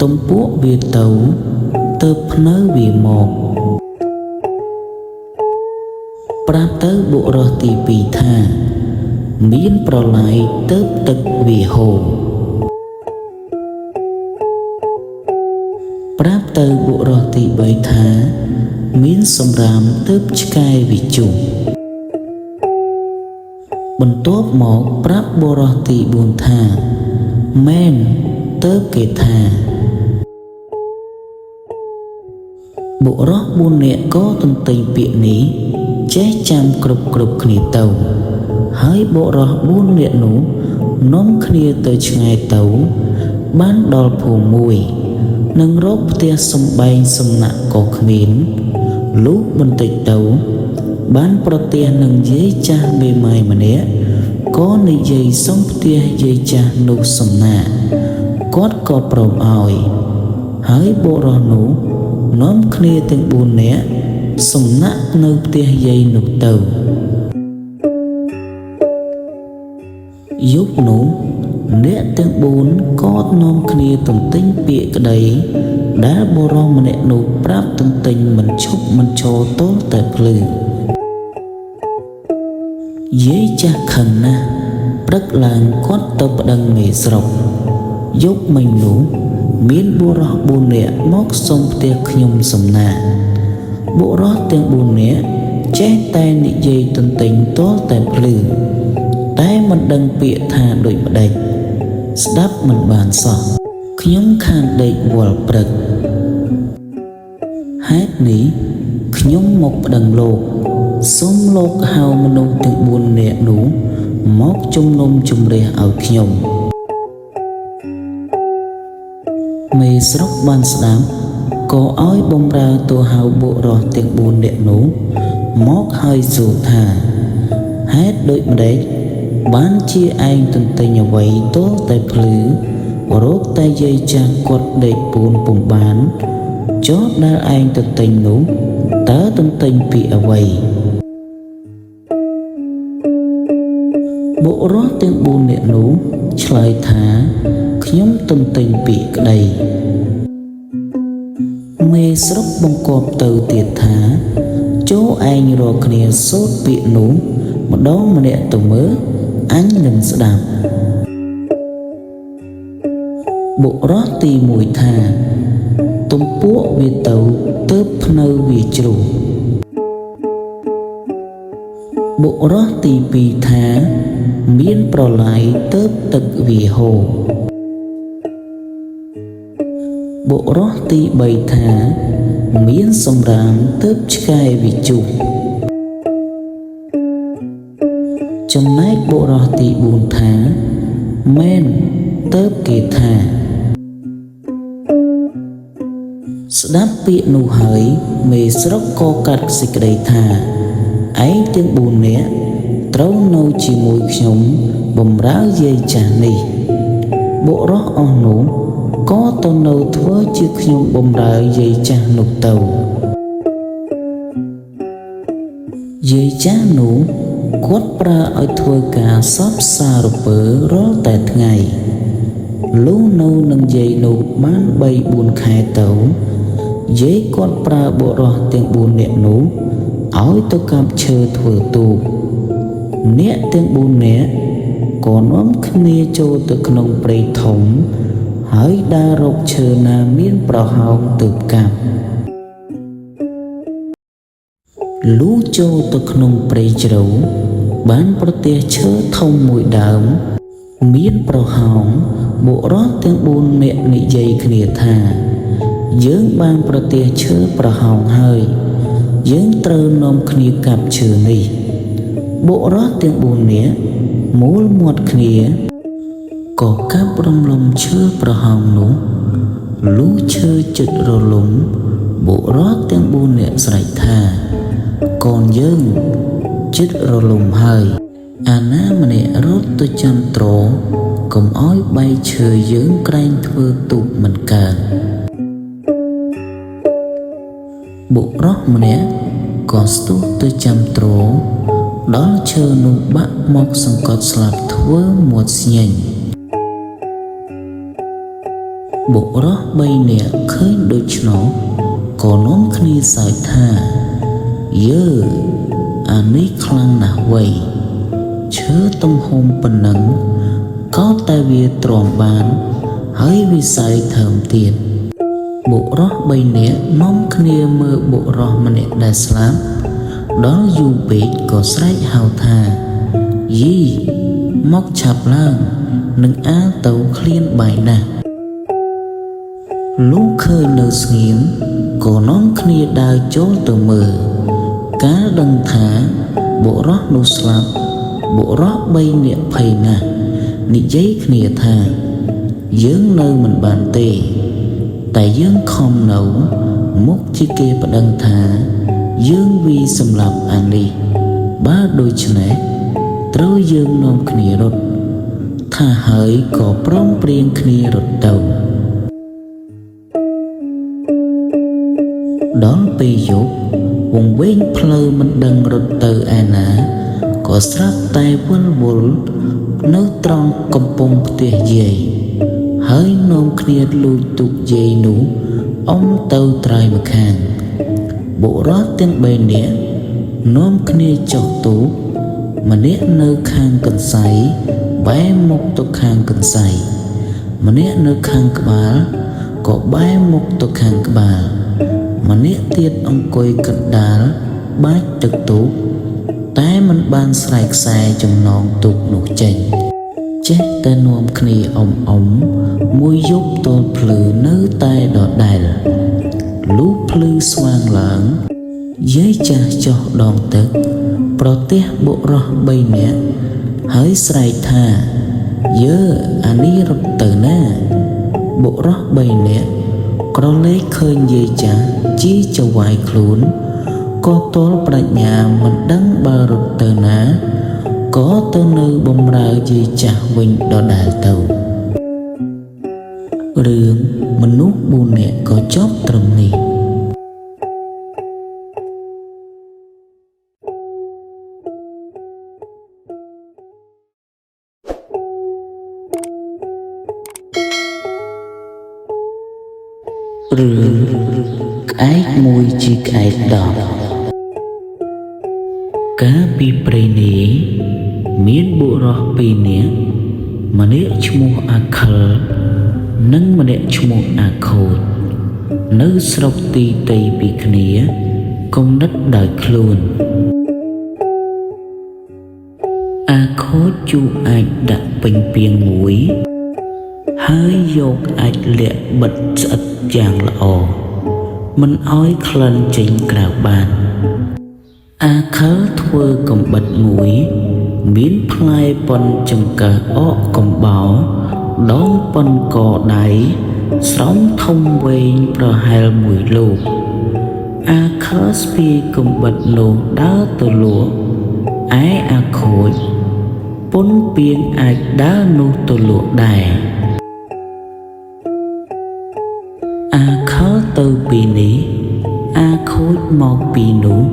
ទំពួកវាទៅភ្នៅវាមកប្រាប់ទៅបុរសទី2ថាមានប្រឡាយទៅទឹកវាហូរប្រាប់ទៅបុរសទី3ថាមានសម្រាមទៅឆ្កែវិជុំបន្ទាប់មកប្រាប់បុរសទី4ថាមែនទៅគេថា បុរស4នាក់ក៏ទន្ទិញពាក្យនេះចេះចាំគ្រប់គ្នាទៅហើយបុរស4នាក់នោះនាំគ្នាទៅឆ្ងាយទៅបានដល់ភូមិមួយនឹងរកផ្ទះសំបែងសំណាក់ក៏គ្មានលុះបន្តិចទៅបានប្រទះនឹងយាយចាស់មេម៉ាយម្នាក់ក៏និយាយសុំផ្ទះយាយចាស់នោះសំណាក់គាត់ក៏ព្រមឲ្យហើយបុរសនោះនាំគ្នាទាំង4នាក់សំណាក់នៅផ្ទះយាយនោះទៅយប់នោះអ្នកទាំង4ក៏នាំគ្នាទន្ទិញពាក្យក្តីដែលបុរសម្នាក់នោះប្រាប់ទន្ទិញមិនឈប់មិនឈរទល់តែភ្លឺយាយចាស់ខឹងណាស់ព្រឹកឡើងគាត់ទៅប្តឹងមេស្រុកយប់មិញនោះមានបុរស4នាក់មកសុំផ្ទះខ្ញុំសំណាក់បុរសទាំង4នាក់ចេះតែនិយាយទន្ទិញទាល់តែភ្លឺតែមិនដឹងពាក្យថាដូចម្ដេចស្ដាប់មិនបានសោះខ្ញុំខានដេកវល់ព្រឹកហេតុនេះខ្ញុំមកប្តឹងលោកសូមលោកហៅមនុស្សទាំង4នាក់នោះមកជំនុំជម្រះឲ្យខ្ញុំមេស្រុកបានស្ដាប់ក៏ឲ្យបម្រើទៅហៅបុរសទាំង4នាក់នោះមកហើយសួរថាហេតុដូចម្ដេចបានជាឯងទន្ទិញអ្វីទាល់តែភ្លឺរកតែយាយចាស់គាត់ដេកពូនពុំបានចុះដែលឯងទន្ទិញនោះតើទន្ទិញពីអ្វីបុរសទាំង4នាក់នោះឆ្លើយថាខ្ញុំទន្ទិញពាក្យក្តីមេស្រុកបង្គាប់ទៅទៀតថាចូលឯងរកគ្នាសូត្រពាក្យនោះម្ដងម្នាក់ទៅមើលអញនឹងស្ដាប់បុរសទី1ថាទំពួកវាទៅទើបភ្នៅវាជ្រុះបុរសទី2ថាមានប្រឡាយទើបទឹកវាហូរបុរសទី3ថាមានសម្រាមទើបឆ្កែវាជុះចំណែកបុរសទី4ថាមែនទើបគេថាស្ដាប់ពាក្យនោះហើយមេស្រុកក៏កាត់សេចក្តីថាឯងទាំង4នាក់ត្រូវនៅជាមួយខ្ញុំបម្រើយាយចាស់នេះបុរសអស់នោះក៏ទៅនៅធ្វើជាខ្ញុំបម្រើយាយចាស់នោះទៅយាយចាស់នោះគាត់ប្រើឲ្យធ្វើការសពសារពើរាល់តែថ្ងៃលុះនៅនឹងយាយនោះបាន3-4ខែទៅយាយគាត់ប្រើបុរសទាំង4នាក់នោះឲ្យទៅកាប់ឈើធ្វើទូកអ្នកទាំង4នាក់ក៏នាំគ្នាចូលទៅក្នុងព្រៃធំហើយដើររកឈើណាមានប្រហោងទើបកាប់លុះចូលទៅក្នុងព្រៃជ្រៅបានប្រទះឈើធំមួយដើមមានប្រហោងបុរសទាំង4នាក់និយាយគ្នាថាយើងបានប្រទះឈើប្រហោងហើយយើងត្រូវនាំគ្នាកាប់ឈើនេះបុរសទាំង4នាក់មូលមាត់គ្នាក៏កាប់រំលំឈើប្រហោងនោះលុះឈើជិតរលំបុរសទាំង4នាក់ស្រែកថាកូនយើងជិតរលំហើយអាណាម្នាក់រត់ទៅចាំទ្រកុំឲ្យបែកឈើយើងក្រែងធ្វើទូកមិនកើតបុរសម្នាក់ក៏ស្ទុះទៅចាំទ្រដល់ឈើនោះបាក់មកសង្កត់ស្លាប់ធ្វើមាត់ស្ញែងបុរស3នាក់ឃើញដូច្នោះក៏នាំគ្នាសើចថាយើអានេះខ្លាំងណាស់វៃឈើទំហំប៉ុណ្ណឹងក៏តែវាទ្រាំបានហើយវាសាយថើមទៀតបុរស3នាក់នាំគ្នាមើលបុរសម្នាក់ដែលស្លាប់ដល់យូរពេកក៏ស្រែកហៅថាយីមកឆាប់ឡើងនឹងអាលទៅឃ្លានបាយណាស់ lúc khơi nơi nghiêm có nón khnia đào chốt từ mờ cá đằng thả bộ rót nô slap bộ rót bay niệm phầy nè nị giấy khnia thà dưỡng nơi mình bàn tê tại dưỡng không nấu mốc chi kê và đăng thả dưỡng vi xâm lập an đi ba đôi chân trôi dưỡng nôm khnia rốt thà hỡi có prong prieng khnia rốt đầu đón bì dục vùng bên phơi mình đằng rốt từ ana có sắp tay vun vun nước trong cầm bông tuyệt dày hỡi nôm khnia lùi tục dày nụ ông tàu trai mà khang bộ rót tiếng bền nĩa nôm khnia chọc tú mà nĩa nơi khang cần say bé một tục khang cần say mà nĩa nơi khang cơ bà có bé một tục khang cơ bà mà nĩa tiết ông coi cận đá bát trực tú tái mình ban sạch sai trong non tục nụ chành chết tên nôm khnia ống mùi giúp tôn phử nứ tay đỏ đài lú phư xoang lãng giấy cha cho đòn tức pro tiếc bộ rõ bay nè hỡi sài thà dơ ani rụt từ na bộ rõ bay nè có lấy khơi dây cha chỉ cho vài khốn có tố bạch nhà mình đắng ba rụt từ na có từ nơi bông ra dây cha vinh đỏ đài tàu rừng mình nút buồn nè có chóp trầm nì rừng cái mùi chi cái đỏ cá bị prey nỉ miến bộ rõ bị nè mà nè chmu akhal nâng mà nè chmu akhod nơi sọc tì tây bị khnia công đất đời khluôn akhod chu ai đã bình pieng mũi hơi dột ai lẹ bật sật chàng lọ mình ói khăn chính cào bàn khớ thưa cầm bật mũi miến phai pon chừng cả ó cầm bảo đón pon cò đáy sóng thông quên pro hel mùi lục khớ spi cầm bật nô đá từ lúa ái khối bốn biên ai đá nô từ lúa đài khớ từ bì ní khối mọc bì nụ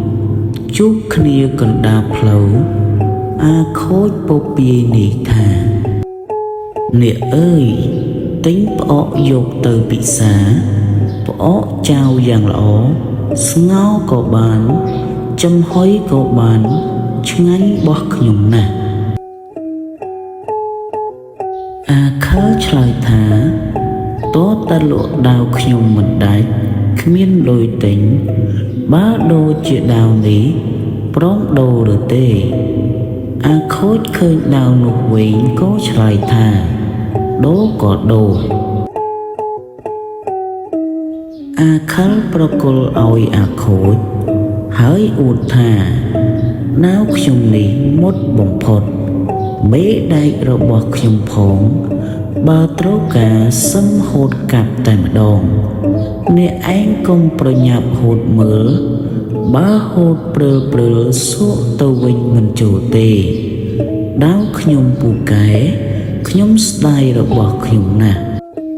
chúc khnia cần đạp lẩu khối bố bì nỉ thà nịa ơi tính bỏ dục từ bị xá bỏ trao vàng lõ ngó cổ bán châm hói cổ bán ngánh bó nhung nè khớ trời thả tốt ta lộ đào nhung mình đáy miên lôi tính bá đô chị đào ní prong đô rồi tê khối khơi đào nụ quỳnh có trời thà đố có đồ khá prokol oi khối hỡi ụt thà náo khung ní mốt bồng phột bế đai rồi bọt khung phóng bao trâu cả xâm hột cạp tại mặt đòn nè anh công pro nhập hột mỡ bá hột prơ số tàu vinh mình chủ tê đáo khnhung bù cái khnhung style rồi bỏ khnhung nè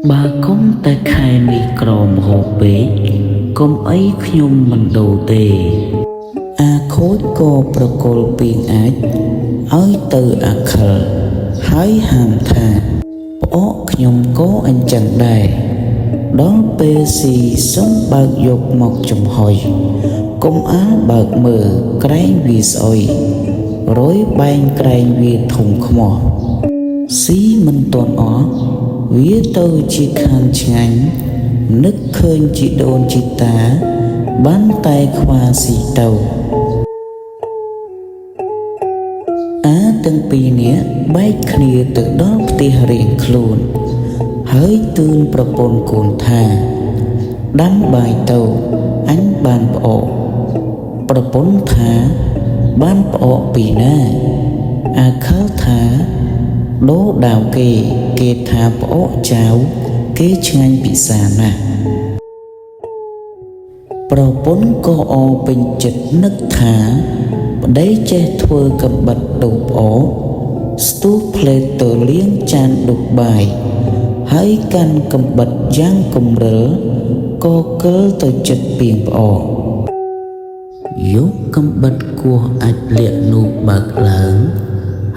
bà công ta khai mi crom hộp bế công ấy khnhung mình đầu tê khối cô prokol pin ách ơi từ khờ hái hàm thà bỏ khnhung cố anh chẳng đài đón bê xì sống bạc dục một chùm hồi công á bạc mờ cái vì soi rối bang cái vì thùng khmỏ xí mình toàn ó vía tôi chỉ khăn chánh nức khơi chỉ đồn chỉ tá bán tay khoa xì tàu từng pì nĩa bách khnia từ đó tì riêng khluôn ហើយទឿនប្រពន្ធកូនថាដាំបាយទៅអញបានផ្អកប្រពន្ធថាបានផ្អកពីណាអាខើថាដូរដាវគេថាផ្អកចាវគេឆ្ងាញ់ពិសាណាស់ប្រពន្ធក៏អពេញចិត្តនឹកថាប្តីចេះធ្វើកំបិតដូរផ្អកស្ទុះផ្លេតទៅលាងចានដុសបាយហើយកាន់កំបិតយ៉ាងកំរិលក៏កិលទៅចិត្តពីងផ្អកយកកំបិតគោះអាចលាក់នោះបើកឡើង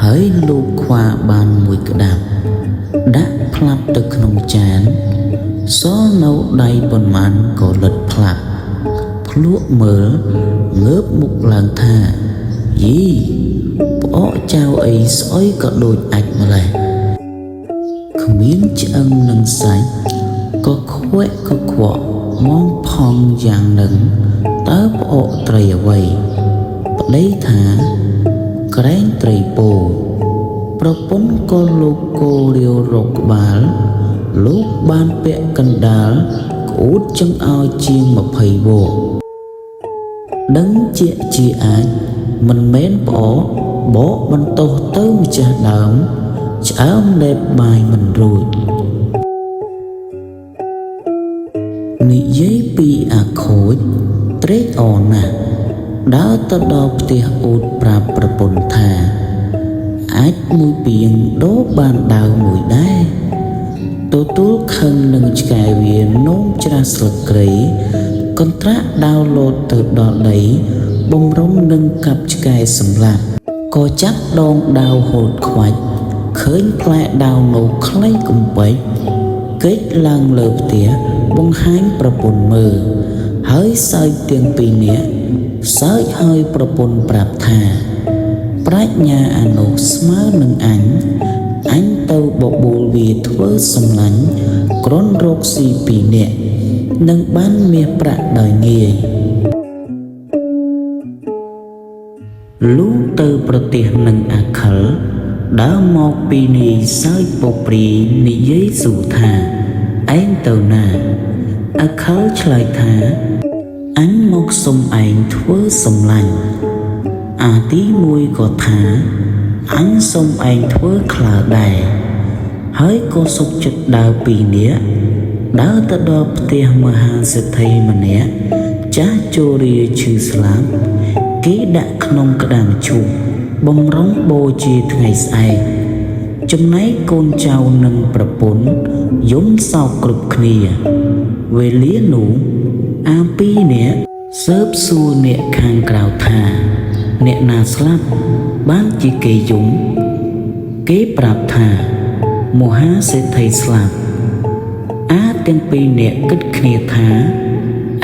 ហើយលូកខ្វាបានមួយក្តាប់ដាក់ផ្លាប់ទៅក្នុងចានសល់នៅដៃប៉ុន្មានក៏លិតផ្លាប់ភ្លក់មើលងើបមុខឡើងថាយីផ្អកចៅអីស្អុយក៏ដូចអាច់ម្លេះគ្មានឆ្អឹងនឹងសាច់ក៏ខ្វែកក៏ខ្វក់មកផំយ៉ាងនឹងតើផ្អកត្រីអ្វីប្តីថាក្រែងត្រីពោប្រពន្ធក៏លោកគោរាវរកក្បាលលោកបានពាក់កណ្ដាលក្អួតចង្អោយជាង20វកដឹងជាអាចមិនមែនផ្អកបកបន្ទោសទៅម្ចាស់ដើមឆ្អើមលេបបាយមិនរួចនិយាយពីអាខូចត្រេកអរណាស់ដើរទៅដល់ផ្ទះអ៊ូតប្រាប់ប្រពន្ធថាអាចមួយពីងដូរបានដាវមួយដែរទទួលខឹងនឹងឆ្កែវានោមច្រាស់ស្លឹកគ្រៃកន្ត្រាក់ដាវលោតទៅដល់ដីបំរុងនឹងកាប់ឆ្កែសម្លាប់ក៏ចាប់ដងដាវហូតខ្វាច់ឃើញផ្លែដាវនោះខ្លីកំពេចគេចឡើងលើផ្ទះបង្ហាញប្រពន្ធមើលហើយសើចទាំងពីរនាក់សើចហើយប្រពន្ធប្រាប់ថាប្រាជ្ញាអានោះស្មើនឹងអញទៅបបួលវាធ្វើសម្លាញ់ក្រន់រកស៊ីពីរនាក់នឹងបានមាសប្រាក់ដោយងាយលូទៅប្រទេសនឹងអាខិលដើរមកពីនាយសើចពុព្រីនិយាយសួរថាឯងទៅណាអាខិលឆ្លើយថាអញមកសុំឯងធ្វើសម្លាញ់អាទីមួយក៏ថាអញសុំឯងធ្វើខ្លើដែរហើយក៏សុខចិត្តដើរពីរនាក់ដើរទៅដល់ផ្ទះមហាសេដ្ឋីម្នាក់ចាស់ជរាឈឺស្លាប់គេដាក់ក្នុងក្តារឈូកបំរុងបូជាថ្ងៃស្អែកចំណែកកូនចៅនិងប្រពន្ធយំសោកគ្រប់គ្នាវេលានោះអាពីរនាក់សើបសួរអ្នកខាងក្រៅថាអ្នកណាស្លាប់បានជាគេយំគេប្រាប់ថាមហាសេដ្ឋីស្លាប់អាទាំងពីរនាក់គិតគ្នាថា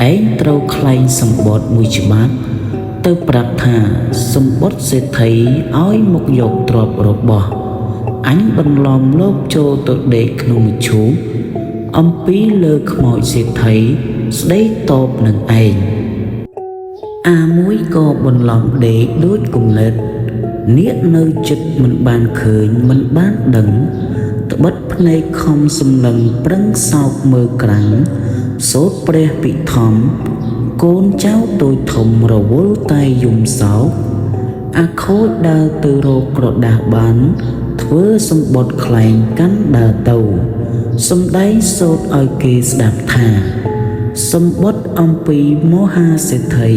ឯងត្រូវក្លែងសម្បត្តិមួយច្បាប់ទៅប្រាប់ថាសម្បត្តិសេដ្ឋីឲ្យមកយកទ្រព្យរបស់អញបន្លំលោកចូលទៅដេកក្នុងមឈូសអំពីលើខ្មោចសេដ្ឋីស្ដីតបនឹងឯងអាមួយក៏បន្លំដេកដូចគំនិតនាគនៅចិត្តមិនបានឃើញមិនបានដឹងត្បិតភ្នែកខំសម្លឹងប្រឹងសោកមើលក្រាំងសូត្រព្រះពិធម្មកូនចៅតូចធំរវល់តែយំសោកអាខូចដើរទៅរកក្រដាសបានធ្វើសម្បត្តិខ្លែងកាន់ដើរទៅសំដែងសូត្រឲ្យគេស្ដាប់ថាសម្បត្តិអំពីមហាសេដ្ឋី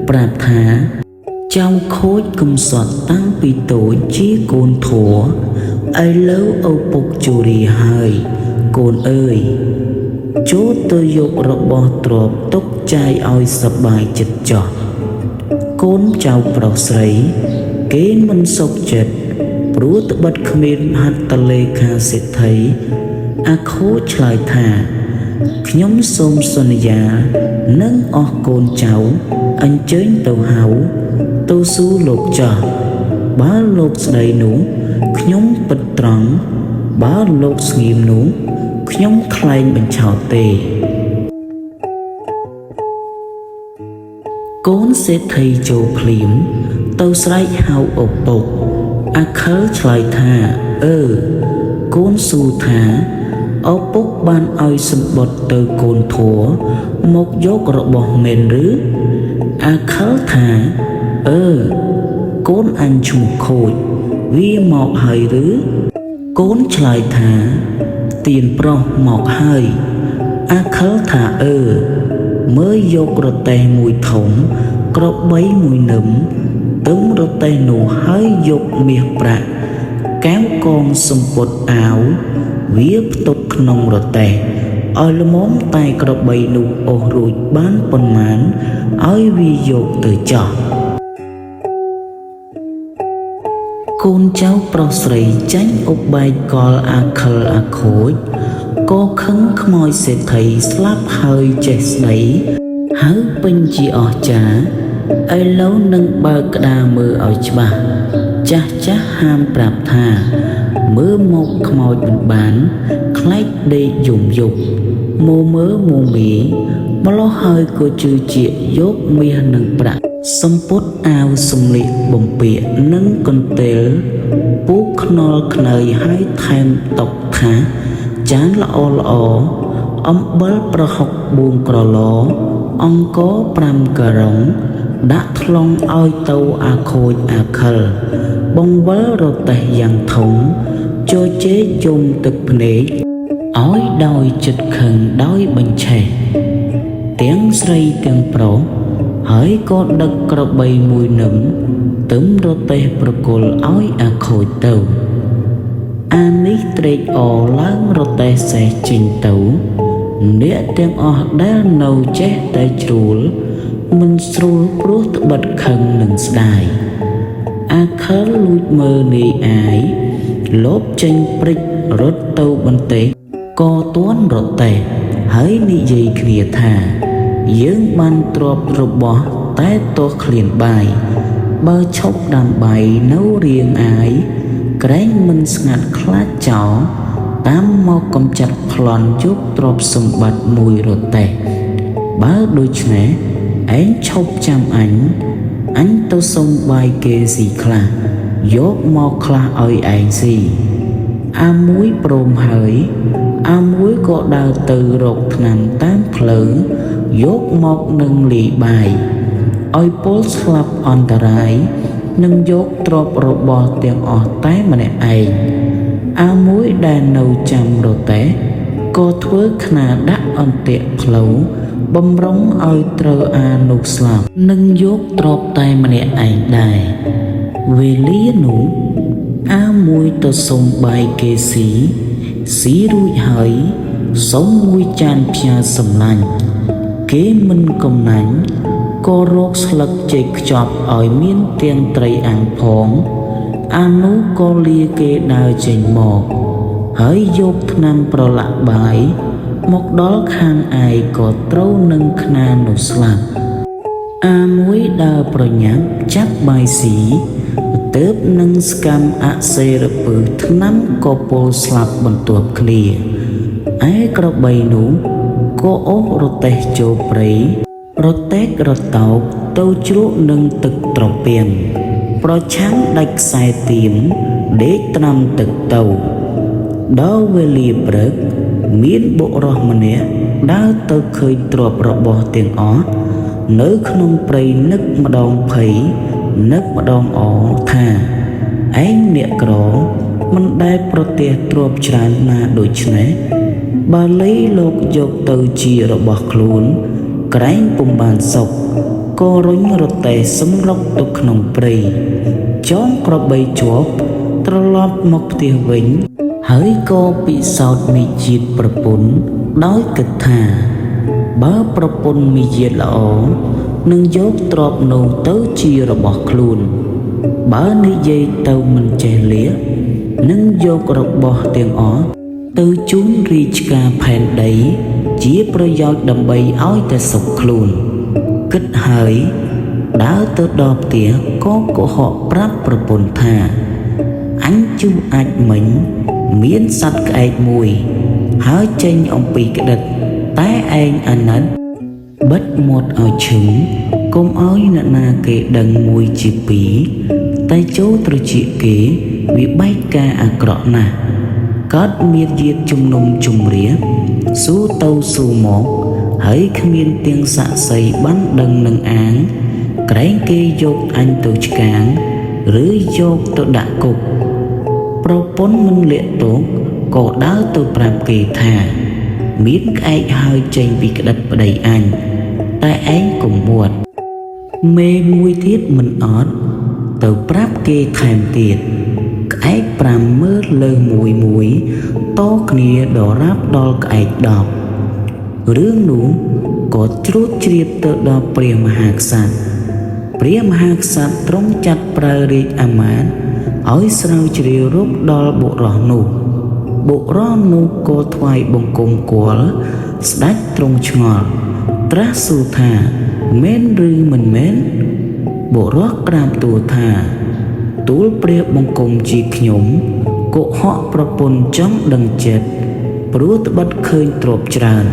ប្រាប់ថាចៅខូចកំសត់តាំងពីតូចជាកូនធัวឥឡូវឪពុកជរាហើយកូនអើយចូលទៅយករបស់ទ្រព្យទុកចាយឲ្យសប្បាយចិត្តចោះកូនចៅប្រុសស្រីគេមិនសុខចិត្តព្រោះត្បិតគ្មានហត្ថលេខាសេដ្ឋីអាខូឆ្លើយថាខ្ញុំសូមសន្យានឹងអស់កូនចៅអញ្ជើញទៅហៅទៅសួរលោកចាស់បើលោកស្ដីនោះខ្ញុំពិតត្រង់បើលោកស្ងៀមនោះខ្ញុំខ្លែងបញ្ឆោតទេកូនសេដ្ឋីចូលភ្លាមទៅស្រែកហៅឪពុកអាខិលឆ្លើយថាកូនសួរថា ឪពុកបានឲ្យសម្បត្តិទៅកូនធัวមកយករបស់មែនឬអាខិលថាកូនអញឈ្មោះខូចវាមកហើយឬកូនឆ្លើយថាទៀនប្រុសមកហើយអាខិលថាមើលយករទេះមួយធំក្របីមួយនឹមទឹមរទេះនោះហើយយកមាសប្រាក់កែវកងសម្ពុតអាវវាផ្ទុកក្នុងរទេះឲ្យល្មមតែក្របីនោះអូសរួចបានប៉ុន្មានឲ្យវាយកទៅចោះកូនចៅប្រុសស្រីចាញ់ឧបែកកលអាខិលអាខូចក៏ខឹងខ្មោចសេដ្ឋីស្លាប់ហើយចេះស្ដីហើយពេញជាអស្ចារ្យឥឡូវនឹងបើកក្តារមើលឲ្យច្បាស់ចាស់ហាមប្រាប់ថាមើលមកខ្មោចមិនបានខ្លាចដេកយំយប់មើលមីម្លោះហើយក៏ជឿជាយកមាសនិងប្រាក់សម្ពុតអាវសំលៀកបំពាក់និងកន្ទេលពូខ្នល់ខ្នើយហើយថែមតុកថាចានល្អអំបិលប្រហុក4ក្រឡអង្គ5ការ៉ុងដាក់ថ្លុងឲ្យទៅអាខូចអាខិលបង្វិលរទេះយ៉ាងធំជជែកយំទឹកភ្នែកឲ្យដោយចិត្តខឹងដោយបញ្ឆេះទាំងស្រីទាំងប្រុសហើយក៏ដឹកក្របីមួយនឹមទឹមរទេះប្រគល់ឲ្យអាខូចទៅអានេះត្រេកអរឡើងរទេះសេះចេញទៅអ្នកទាំងអស់ដែលនៅចេះតែជ្រួលមិនស្រួលព្រោះត្បិតខឹងនឹងស្ដាយអាខិលលួចមើលនាយអាយលោបចេញព្រិចរត់ទៅបន្តិចក៏ទាន់រទេះហើយនិយាយគ្នាថាយើងបានទ្រព្យរបស់តែទោះឃ្លានបាយបើឈប់ដាំបាយនៅរៀងអាយក្រែងមិនស្ងាត់ខ្លាចចោលតាមមកកំចាត់ប្លន់យកទ្រព្យសម្បត្តិមួយរទេះបើដូច្នេះឯងឈប់ចាំអញទៅសុំបាយគេស៊ីខ្លះយកមកខ្លះឲ្យឯងស៊ីអាមួយព្រមហើយអាមួយក៏ដើរទៅរកថ្នាំតាមផ្លូវយកមកនឹងលាយបាយឲ្យពលស្លាប់អន្តរាយនឹងយកទ្រព្យរបស់ទាំងអស់តែម្នាក់ឯងអាមួយដែលនៅចាំរទេះក៏ធ្វើខ្នាដាក់អន្ទាក់ផ្លូវបំរុងឲ្យត្រូវអានោះស្លាប់នឹងយកទ្រព្យតែម្នាក់ឯងដែរវេលានោះអាមួយទៅសុំបាយគេស៊ីរួចហើយសុំមួយចានផ្ញើសម្លាញ់គេមិនកំណាញ់ក៏រកស្លឹកចេកខ្ចប់ឲ្យមានទាំងត្រីអាំងផងអានោះក៏លាគេដើរចេញមកហើយយកថ្នាំប្រឡាក់បាយមកដល់ខាងឯងក៏ត្រូវនឹងខ្នានោះស្លាប់អាមួយដើរប្រញាប់ចាប់បាយស៊ីទើបនឹងស្កម្មអសេរពឹសថ្នាំក៏ពោលស្លាប់បន្ទាប់គ្នាឯក្របីនោះក៏អូសរទេះចូលព្រៃរទេះរតោកទៅជ្រក់នឹងទឹកត្រពាំងប្រឆាំងដាច់ខ្សែទៀមដេកត្រាំទឹកទៅដល់វេលាព្រឹកមានបុរសម្នាក់ដើរទៅឃើញទ្រព្យរបស់ទាំងអស់នៅក្នុងព្រៃនឹកម្ដងភ័យនឹកម្ដងអថាឯងអ្នកក្រមិនដែលប្រទះទ្រព្យច្រើនណាដូច្នេះបើលីលោកយកទៅជារបស់ខ្លួនក្រែងពុំបានសុខក៏រុញរទេះសម្រុកទៅក្នុងព្រៃចងក្របីជាប់ត្រឡប់មកផ្ទះវិញហើយក៏ពិសោធន៍មីជាតិប្រពន្ធដោយគិតថាបើប្រពន្ធមីជាតិល្អនឹងយកទ្រព្យនោះទៅជារបស់ខ្លួនបើនិយាយទៅមិនចេះលានឹងយករបស់ទាំងអស់ទៅជូនរាជការផែនដីជាប្រយោជន៍ដើម្បីឲ្យតែសុខខ្លួនគិតហើយដើរទៅដល់ផ្ទះក៏កុហកប្រាប់ប្រពន្ធថាអញជូអាចមិញមានសត្វក្អែកមួយហើយចេញអំពីក្តិតតែឯងអាណិតបិទមាត់ឲ្យឈឹងកុំឲ្យអ្នកណាគេដឹងមួយជាពីរតែចូលត្រចៀកគេវាបែកការអាក្រក់ណាស់ កើតមានយាតជំនុំជម្រះស៊ូទៅស៊ូមកហើយគ្មានទាំងសាក់សីបានដឹងនឹងអាងក្រែងគេយកអញទៅឆ្កាងឬយកទៅដាក់គុកប្រពន្ធមិនលាក់ទោសក៏ដើរទៅប្រាប់គេថាមានក្អែកហើយចេញពីក្តិតប្តីអញតែឯងកុំមួតមេមួយទៀតមិនអត់ទៅប្រាប់គេថែមទៀតក្អែក5មើលលើមួយតគ្នាដរាបដល់ក្អែក10រឿងនោះក៏ជ្រួតជ្រាបទៅដល់ព្រះមហាក្សត្រព្រះមហាក្សត្រទ្រង់ចាត់ប្រើរាជអាមាត្យឲ្យស្រាវជ្រាវរកដល់បុរសនោះក៏ថ្វាយបង្គំគាល់ស្ដេចទ្រង់ឆ្ងល់ត្រាស់សួរថាមែនឬមិនមែនបុរសក្រាបទូលថាទូលព្រះបង្គំជាខ្ញុំកុហកប្រពន្ធចង់ដឹងចិត្តព្រោះត្បិតឃើញទ្រព្យច្រើន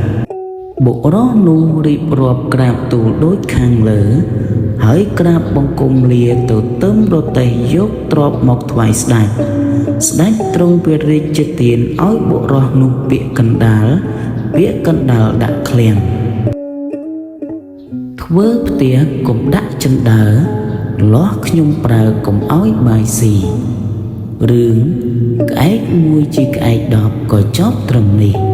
បុរសនោះរៀបរាប់ក្រាបទូលដូចខាងលើហើយក្រាបបង្គំលាទៅទឹមរទេះយកទ្រព្យមកថ្វាយស្ដេចទ្រង់ព្រះរាជទានឲ្យបុរសនោះពាក្យកណ្ដាលដាក់ឃ្លាំងធ្វើផ្ទះកុំដាក់ចិន្ដើលាស់ខ្ញុំប្រើកុំឲ្យបាយស៊ីរឿងក្អែកមួយជាក្អែក10ក៏ចប់ត្រឹមនេះ